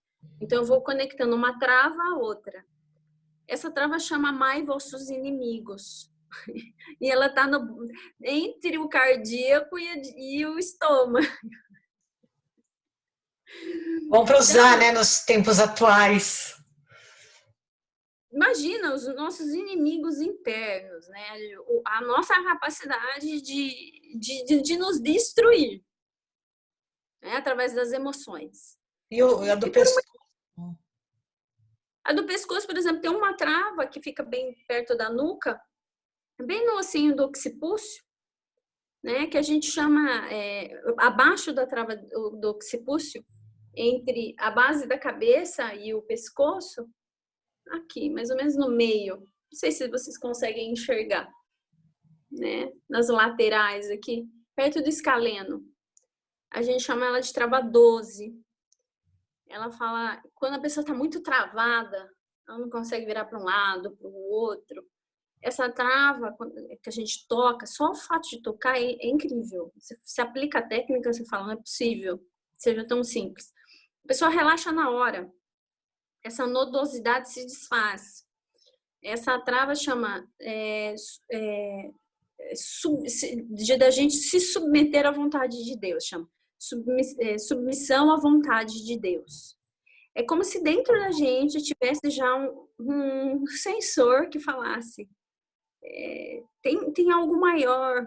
Então, eu vou conectando uma trava à outra. Essa trava chama Amai Vossos Inimigos. E ela está entre o cardíaco e o estômago. Bom para usar, né, nos tempos atuais. Imagina os nossos inimigos internos, né? A nossa capacidade de nos destruir, né? Através das emoções. E a do pescoço? A do pescoço, por exemplo, tem uma trava que fica bem perto da nuca, bem no ossinho do occipúcio, né? Que a gente chama abaixo da trava do occipúcio, entre a base da cabeça e o pescoço, aqui, mais ou menos no meio. Não sei se vocês conseguem enxergar, né? Nas laterais aqui, perto do escaleno. A gente chama ela de trava 12. Ela fala, quando a pessoa está muito travada, ela não consegue virar para um lado, para o outro. Essa trava que a gente toca, só o fato de tocar é incrível. Você aplica a técnica, você fala, não é possível que seja tão simples. A pessoa relaxa na hora. Essa nodosidade se desfaz. Essa trava chama da gente se submeter à vontade de Deus, chama submissão à vontade de Deus. É como se dentro da gente tivesse já um sensor que falasse tem algo maior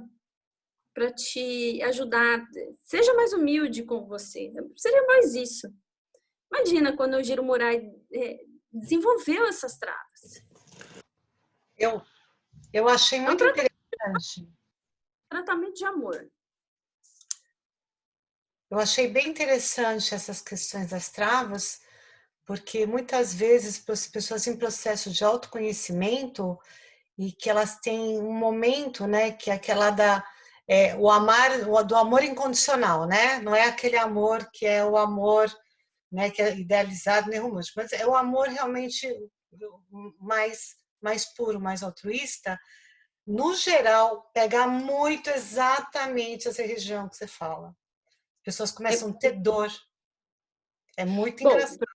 para te ajudar, seja mais humilde com você, seria mais isso. Imagina quando o Giro Murai desenvolveu essas travas. Eu achei muito interessante. Tratamento de amor. Eu achei bem interessante essas questões das travas, porque muitas vezes as pessoas em processo de autoconhecimento e que elas têm um momento, né, que é aquela do amor incondicional, né? Não é aquele amor que é o amor, né, que é idealizado nem romântico, mas é o amor realmente mais puro, mais altruísta. No geral, pega muito exatamente essa região que você fala. As pessoas começam a ter dor. É muito engraçado.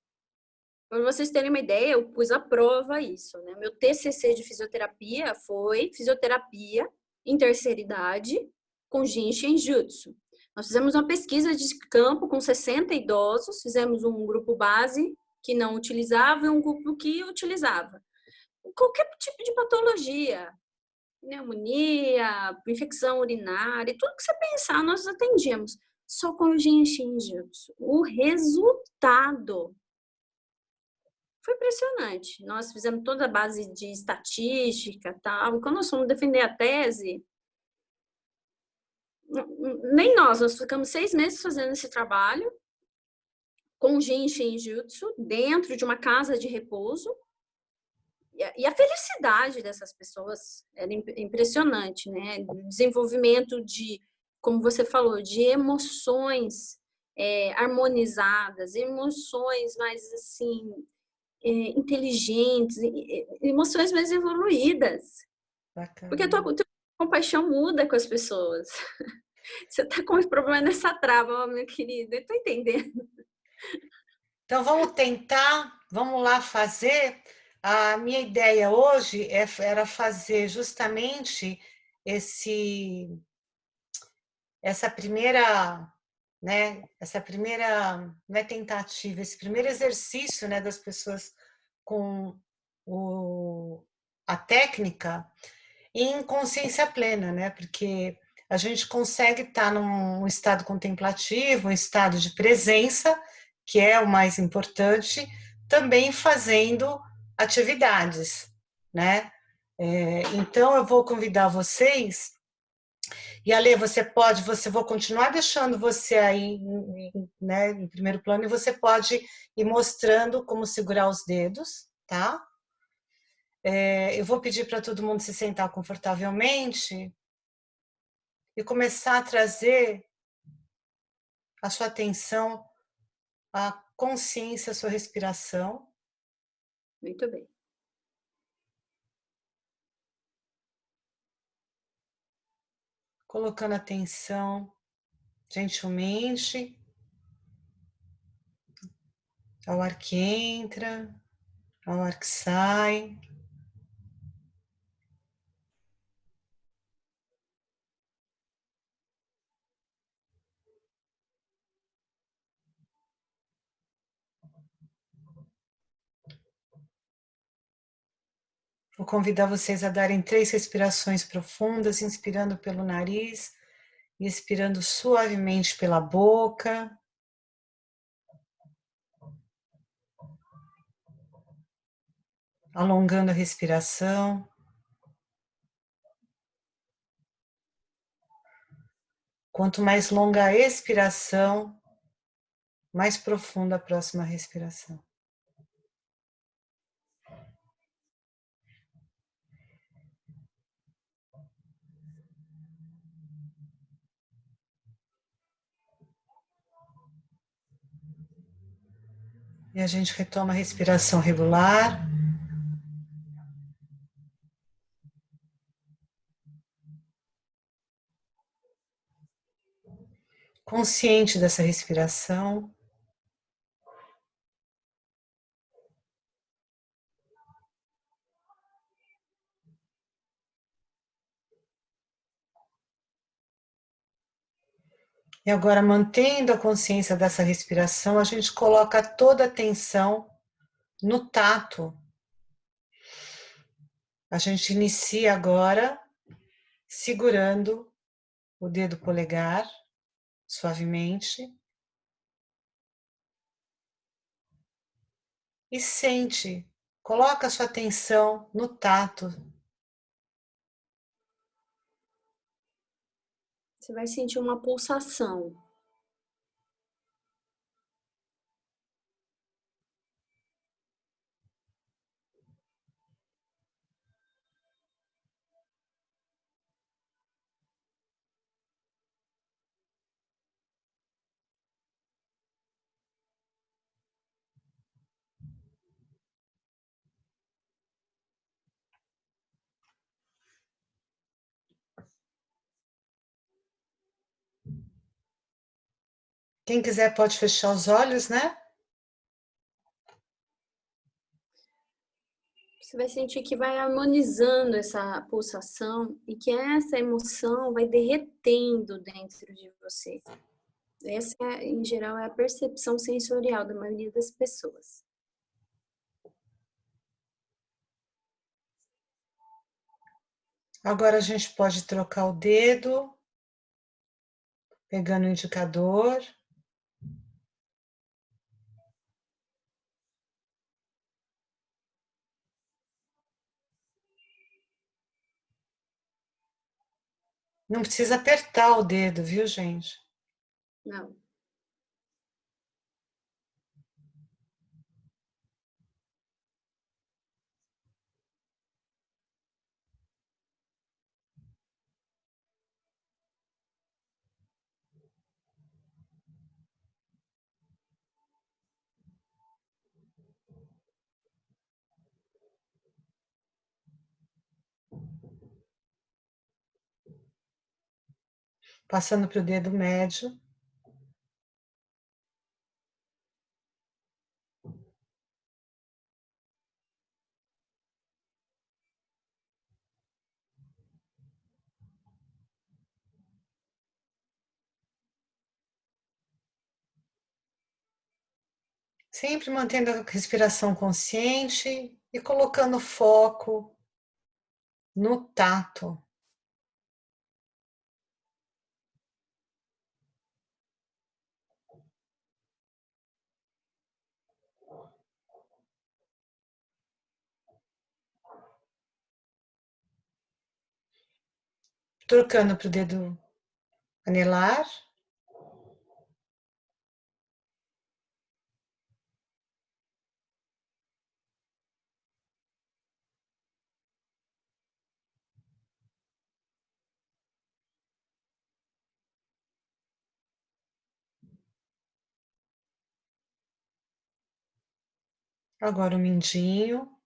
Para vocês terem uma ideia, eu pus à prova isso, né? Meu TCC de fisioterapia foi fisioterapia em terceira idade com Jinshin Jutsu. Nós fizemos uma pesquisa de campo com 60 idosos, fizemos um grupo base que não utilizava e um grupo que utilizava. Qualquer tipo de patologia, pneumonia, infecção urinária, tudo que você pensar, nós atendíamos. Só com o Jinshin Jutsu. O resultado foi impressionante. Nós fizemos toda a base de estatística, tal. E quando nós fomos defender a tese, nem nós ficamos 6 meses fazendo esse trabalho com Jinshin Jutsu dentro de uma casa de repouso. E a felicidade dessas pessoas era impressionante, né? O desenvolvimento de, como você falou, de emoções harmonizadas, emoções mais assim inteligentes, emoções mais evoluídas. Bacana. Porque a tua compaixão muda com as pessoas. Você está com um problema nessa trava, meu querido, eu estou entendendo. Então vamos lá fazer. A minha ideia hoje era fazer justamente essa primeira, né, não é tentativa, esse primeiro exercício, né, das pessoas com a técnica em consciência plena, né, porque a gente consegue estar num estado contemplativo, um estado de presença, que é o mais importante, também fazendo atividades, né? Então eu vou convidar vocês, e Ale, vou continuar deixando você aí, né, em primeiro plano, e você pode ir mostrando como segurar os dedos, tá? Eu vou pedir para todo mundo se sentar confortavelmente e começar a trazer a sua atenção a consciência à sua respiração. Muito bem. Colocando atenção gentilmente ao ar que entra, ao ar que sai. Vou convidar vocês a darem 3 respirações profundas, inspirando pelo nariz e expirando suavemente pela boca. Alongando a respiração. Quanto mais longa a expiração, mais profunda a próxima respiração. E a gente retoma a respiração regular. Consciente dessa respiração. E agora, mantendo a consciência dessa respiração, a gente coloca toda a atenção no tato. A gente inicia agora segurando o dedo polegar, suavemente. E sente, coloca a sua atenção no tato. Você vai sentir uma pulsação. Quem quiser pode fechar os olhos, né? Você vai sentir que vai harmonizando essa pulsação e que essa emoção vai derretendo dentro de você. Essa, em geral, é a percepção sensorial da maioria das pessoas. Agora a gente pode trocar o dedo, pegando o indicador. Não precisa apertar o dedo, viu, gente? Não. Passando para o dedo médio. Sempre mantendo a respiração consciente e colocando foco no tato. Trocando para o dedo anelar. Agora o mindinho.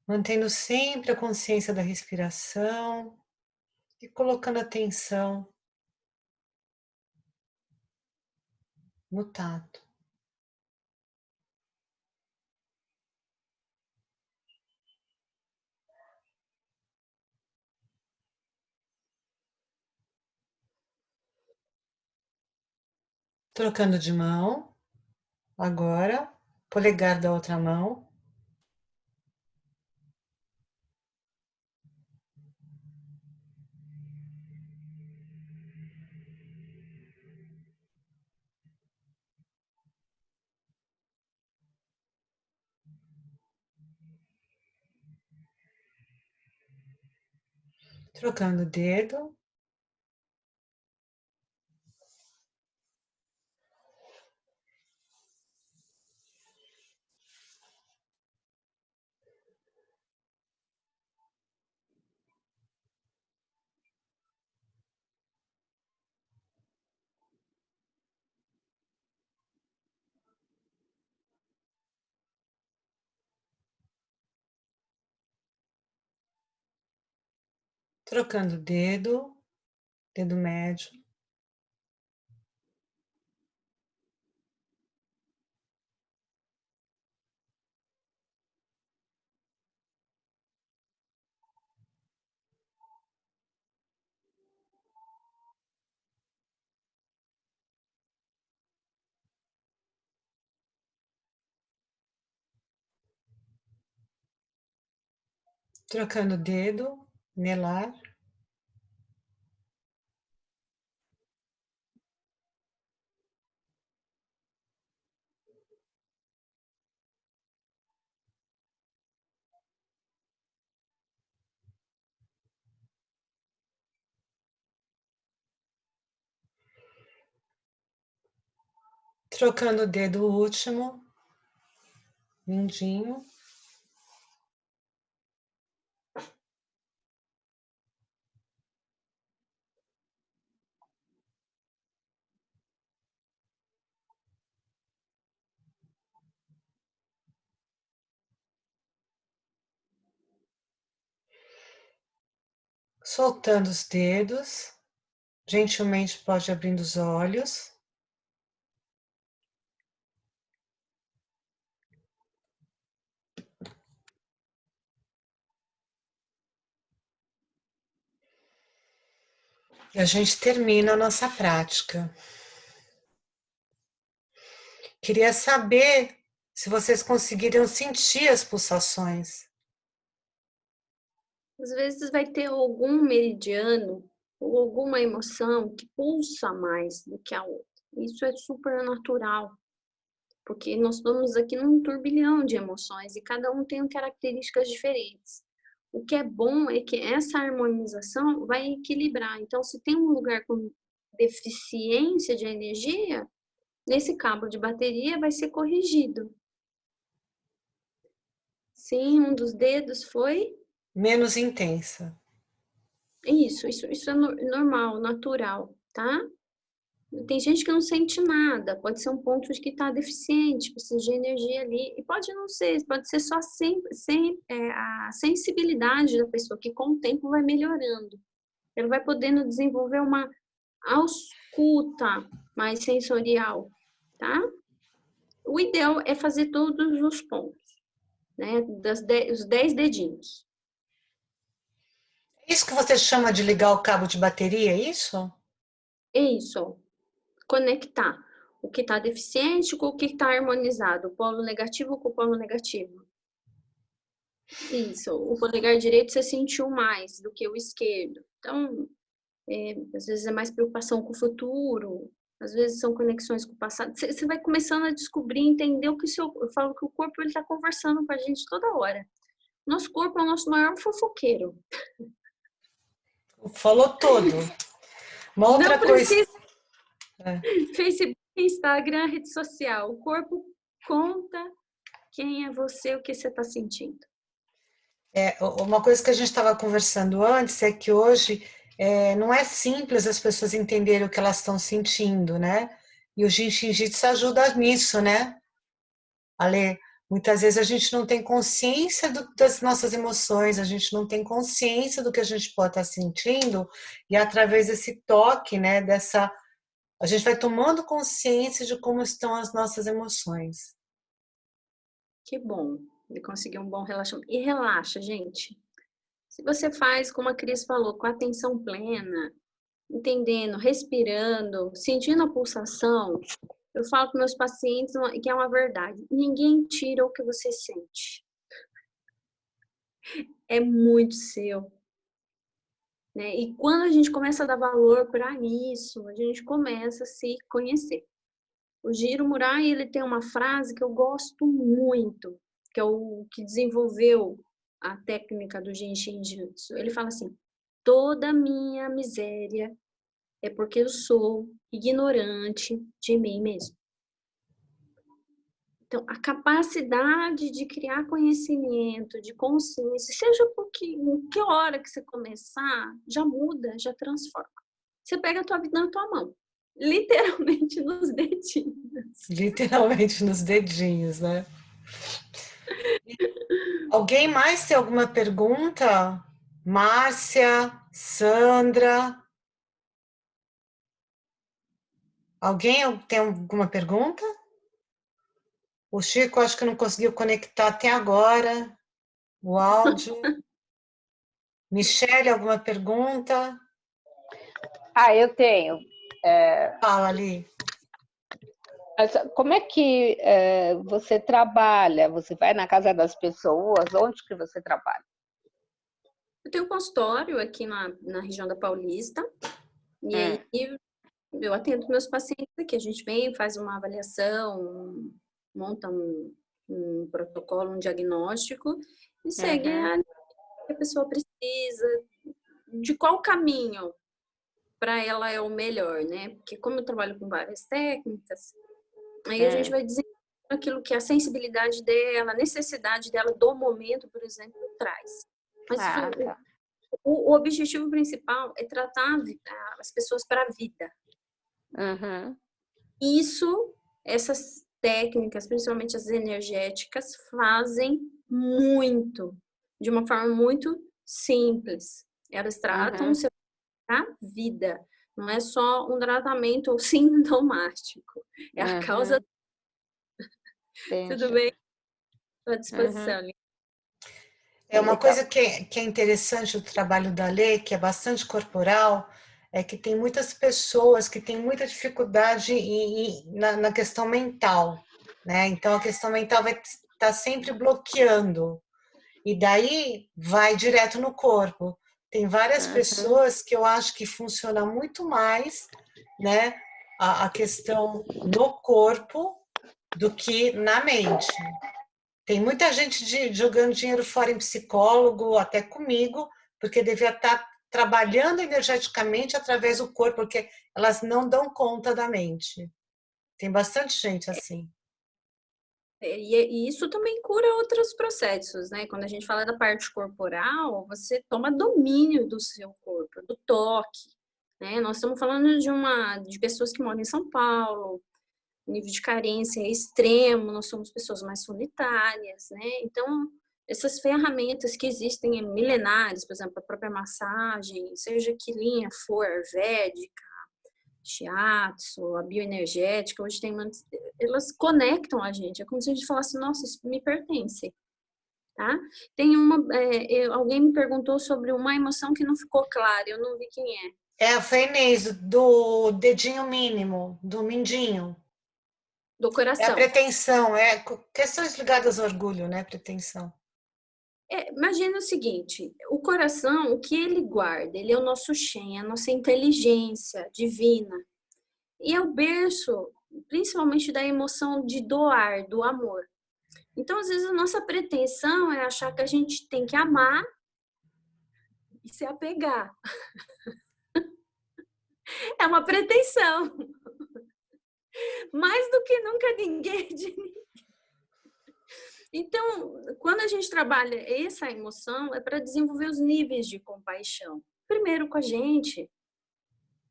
Mantendo sempre a consciência da respiração e colocando atenção no tato. Trocando de mão, agora, polegar da outra mão. Trocando o dedo. Trocando o dedo médio. Trocando o dedo, anelar. Trocando o dedo último, mindinho. Soltando os dedos, gentilmente pode abrindo os olhos. E a gente termina a nossa prática. Queria saber se vocês conseguiriam sentir as pulsações. Às vezes vai ter algum meridiano ou alguma emoção que pulsa mais do que a outra. Isso é super natural, porque nós estamos aqui num turbilhão de emoções e cada um tem características diferentes. O que é bom é que essa harmonização vai equilibrar. Então, se tem um lugar com deficiência de energia, nesse cabo de bateria vai ser corrigido. Sim, um dos dedos foi Menos intensa. Isso é normal, natural, tá? Tem gente que não sente nada, pode ser um ponto de que está deficiente, precisa de energia ali, e pode não ser, pode ser só a sensibilidade da pessoa, que com o tempo vai melhorando. Ela vai podendo desenvolver uma ausculta mais sensorial, tá? O ideal é fazer todos os pontos, né? Os 10 dedinhos. Isso que você chama de ligar o cabo de bateria, é isso? É isso. Conectar o que está deficiente com o que está harmonizado, o polo negativo com o polo negativo. Isso, o polegar direito você sentiu mais do que o esquerdo. Então, às vezes é mais preocupação com o futuro, às vezes são conexões com o passado. Você vai começando a descobrir, entender o que eu falo que o corpo está conversando com a gente toda hora. Nosso corpo é o nosso maior fofoqueiro. Falou tudo. Uma outra coisa. Facebook, Instagram, rede social. O corpo conta quem é você, o que você está sentindo. Uma coisa que a gente estava conversando antes é que hoje não é simples as pessoas entenderem o que elas estão sentindo, né? E o Jinshin Jitsu ajuda nisso, né? Ale, muitas vezes a gente não tem consciência das nossas emoções, a gente não tem consciência do que a gente pode estar sentindo, e através desse toque, né, a gente vai tomando consciência de como estão as nossas emoções. Que bom, ele conseguiu um bom relaxamento. E relaxa, gente. Se você faz, como a Cris falou, com atenção plena, entendendo, respirando, sentindo a pulsação, eu falo com meus pacientes que é uma verdade. Ninguém tira o que você sente. É muito seu. Né? E quando a gente começa a dar valor para isso, a gente começa a se conhecer. O Jiro Murai, ele tem uma frase que eu gosto muito, que é o que desenvolveu a técnica do Jinshin Jitsu. Ele fala assim: toda minha miséria é porque eu sou ignorante de mim mesmo. Então, a capacidade de criar conhecimento, de consciência, seja pouquinho, que hora que você começar, já muda, já transforma. Você pega a tua vida na tua mão, literalmente nos dedinhos. Literalmente nos dedinhos, né? Alguém mais tem alguma pergunta? Márcia, Sandra? Alguém tem alguma pergunta? O Chico acho que não conseguiu conectar até agora o áudio. Michele, alguma pergunta? Eu tenho. Fala ali. Como é que você trabalha? Você vai na casa das pessoas? Onde que você trabalha? Eu tenho um consultório aqui na região da Paulista, e aí eu atendo meus pacientes aqui. A gente vem, faz uma avaliação, monta um protocolo, um diagnóstico, e segue a que a pessoa precisa, de qual caminho para ela é o melhor, né? Porque como eu trabalho com várias técnicas, aí a gente vai desenvolvendo aquilo que a sensibilidade dela, a necessidade dela do momento, por exemplo, traz. Mas o objetivo principal é tratar as pessoas para a vida. Essas técnicas, principalmente as energéticas, fazem muito, de uma forma muito simples. Elas tratam o seu a vida. Não é só um tratamento sintomático. É a causa. Tudo bem? Estou à disposição. É uma coisa que é interessante do trabalho da Lê, que é bastante corporal, é que tem muitas pessoas que têm muita dificuldade na questão mental, né? Então, a questão mental vai estar sempre bloqueando. E daí vai direto no corpo. Tem várias pessoas que eu acho que funciona muito mais, né, a questão no corpo do que na mente. Tem muita gente jogando dinheiro fora em psicólogo, até comigo, porque devia estar trabalhando energeticamente através do corpo, porque elas não dão conta da mente. Tem bastante gente assim. E isso também cura outros processos, né? Quando a gente fala da parte corporal, você toma domínio do seu corpo, do toque, né? Nós estamos falando de pessoas que moram em São Paulo, nível de carência é extremo, nós somos pessoas mais solitárias, né? Então, essas ferramentas que existem milenares, por exemplo, a própria massagem, seja que linha for, ayurvédica, shiatsu, a bioenergética, hoje tem elas conectam a gente. É como se a gente falasse, nossa, isso me pertence. Tá? Tem alguém me perguntou sobre uma emoção que não ficou clara, eu não vi quem é. Foi a Inês, do dedinho mínimo, do mindinho. Do coração. É a pretensão, questões ligadas ao orgulho, né? Pretensão. Imagina o seguinte, o coração, o que ele guarda? Ele é o nosso Shen, a nossa inteligência divina. E é o berço, principalmente da emoção de doar, do amor. Então, às vezes, a nossa pretensão é achar que a gente tem que amar e se apegar. É uma pretensão. Mais do que nunca ninguém de ninguém. Então, quando a gente trabalha essa emoção, é para desenvolver os níveis de compaixão. Primeiro com a gente.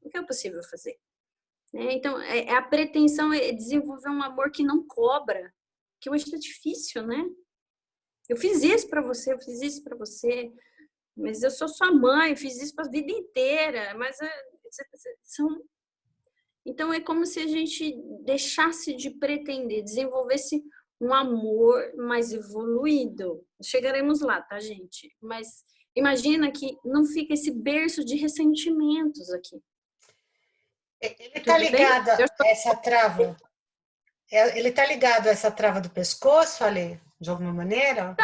O que é possível fazer? né? Então, a pretensão é desenvolver um amor que não cobra, que hoje está difícil, né? Eu fiz isso para você, eu fiz isso para você, mas eu sou sua mãe, eu fiz isso para a vida inteira, mas são... Então, é como se a gente deixasse de pretender, desenvolvesse um amor mais evoluído. Chegaremos lá, tá, gente? Mas imagina que não fica esse berço de ressentimentos aqui. Ele está ligado a essa trava? Ele está ligado a essa trava do pescoço, Ale, de alguma maneira?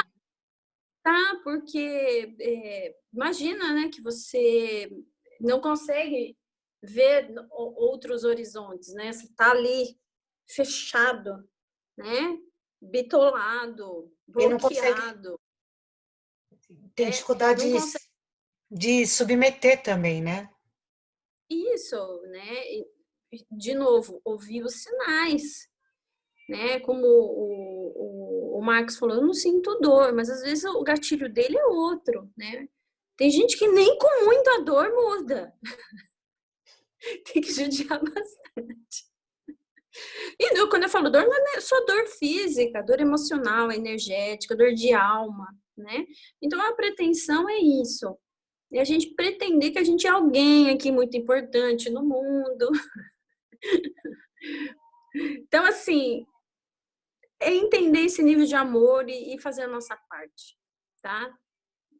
Tá, porque imagina, né, que você não consegue ver outros horizontes, né? Você está ali fechado, né? Bitolado, E não consegue, bloqueado. tem dificuldade Não consegue de submeter também, né? isso, né? De novo, ouvir os sinais, né? Como o Marcos falou, eu não sinto dor, mas às vezes o gatilho dele é outro, né? Tem gente que nem com muita dor muda. Tem que judiar bastante. E quando eu falo dor, não é só dor física, dor emocional, energética, dor de alma, né? Então a pretensão é isso. E a gente pretender que a gente é alguém aqui muito importante no mundo. Então, assim, é entender esse nível de amor e fazer a nossa parte, tá?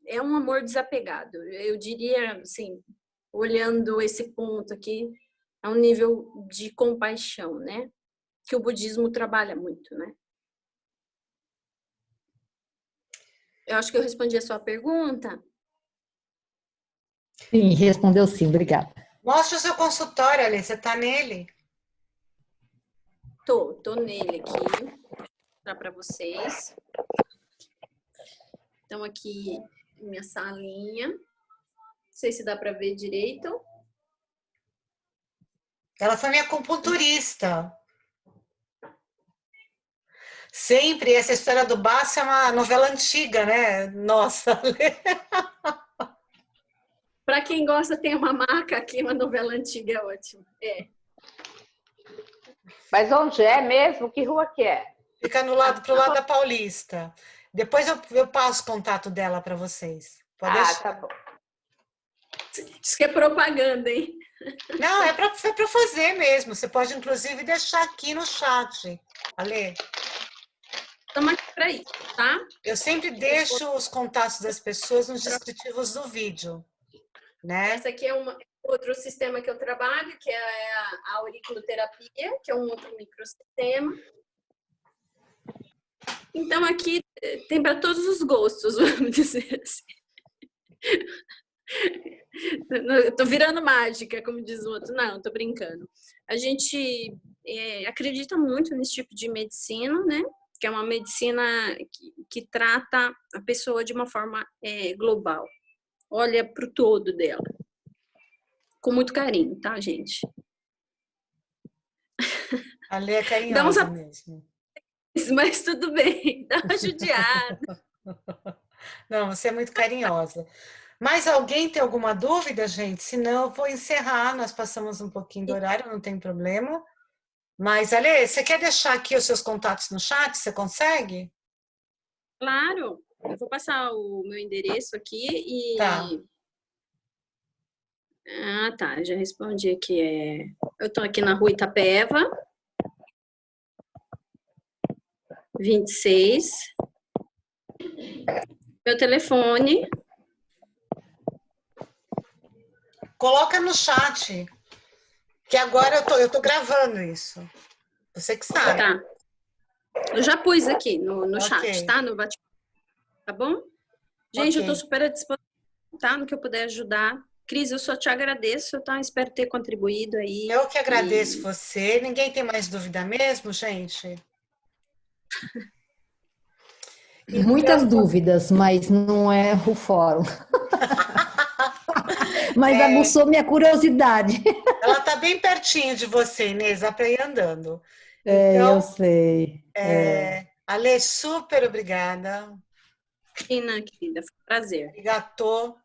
É um amor desapegado. Eu diria, assim, olhando esse ponto aqui, é um nível de compaixão, né? Que o budismo trabalha muito, né? Eu acho que eu respondi a sua pergunta. Sim, respondeu sim, obrigada. Mostra o seu consultório, Ale, você está nele? Tô nele aqui. Vou mostrar para vocês. Então, aqui, minha salinha. Não sei se dá para ver direito. Ela foi minha acupunturista. Sempre, essa história do baço é uma novela antiga, né? Nossa, Ale. Para quem gosta, tem uma marca aqui, uma novela antiga, é ótimo. Mas onde é mesmo? Que rua que é? Fica pro lado da Paulista. Depois eu passo o contato dela para vocês. Pode deixar. Tá bom. Diz que é propaganda, hein? Não, é para fazer mesmo. Você pode, inclusive, deixar aqui no chat, Ale. Estamos aqui para isso, tá? Eu sempre deixo os contatos das pessoas nos descritivos do vídeo, né? Essa aqui é outro sistema que eu trabalho, que é a auriculoterapia, que é um outro microsistema. Então, aqui tem para todos os gostos, vamos dizer assim. Eu tô virando mágica, como diz o outro. Não, tô brincando. A gente acredita muito nesse tipo de medicina, né? Que é uma medicina que trata a pessoa de uma forma global. Olha pro todo dela. Com muito carinho, tá, gente? A Lê é carinhosa mesmo. Mas tudo bem, dá uma judiada. Não, você é muito carinhosa. Mas alguém tem alguma dúvida, gente? Senão eu vou encerrar, nós passamos um pouquinho do horário, não tem problema. Mas, Ale, você quer deixar aqui os seus contatos no chat? Você consegue? Claro, eu vou passar o meu endereço aqui e... Tá. Ah, tá, já respondi aqui. Eu tô aqui na rua Itapeva, 26. Meu telefone. Coloca no chat, que agora eu tô gravando isso. Você que sabe. Tá. Eu já pus aqui no chat, tá? No bate-papo. Tá bom? Gente, eu tô super à disposição, tá? No que eu puder ajudar. Cris, eu só te agradeço, tá? Espero ter contribuído aí. Eu que agradeço você. Ninguém tem mais dúvida mesmo, gente? Muitas dúvidas, mas não é o fórum. Mas aguçou minha curiosidade. Ela está bem pertinho de você, Inês, dá para ir andando. Então, eu sei. Ale, super obrigada. Querida, foi um prazer. Obrigado,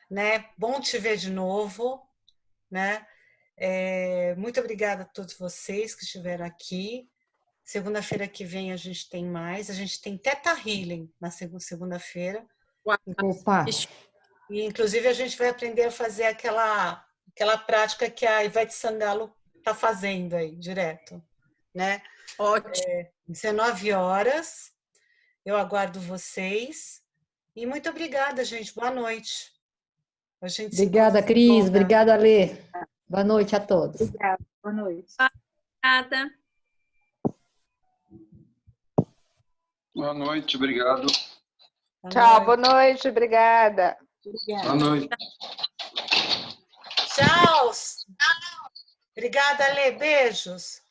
né? Bom te ver de novo, né? Muito obrigada a todos vocês que estiveram aqui. Segunda-feira que vem a gente tem mais. A gente tem Theta Healing na segunda-feira. Opa! E, inclusive, a gente vai aprender a fazer aquela prática que a Ivete Sangalo está fazendo aí, direto. Né? Ótimo. 19 horas. Eu aguardo vocês. E muito obrigada, gente. Boa noite. Obrigada, Cris. Obrigada, Alê. Boa noite a todos. Obrigada. Boa noite. Obrigada. Boa noite, obrigado. Tchau, boa noite, obrigada. Boa noite. Tchau. Obrigada, Alê. Beijos.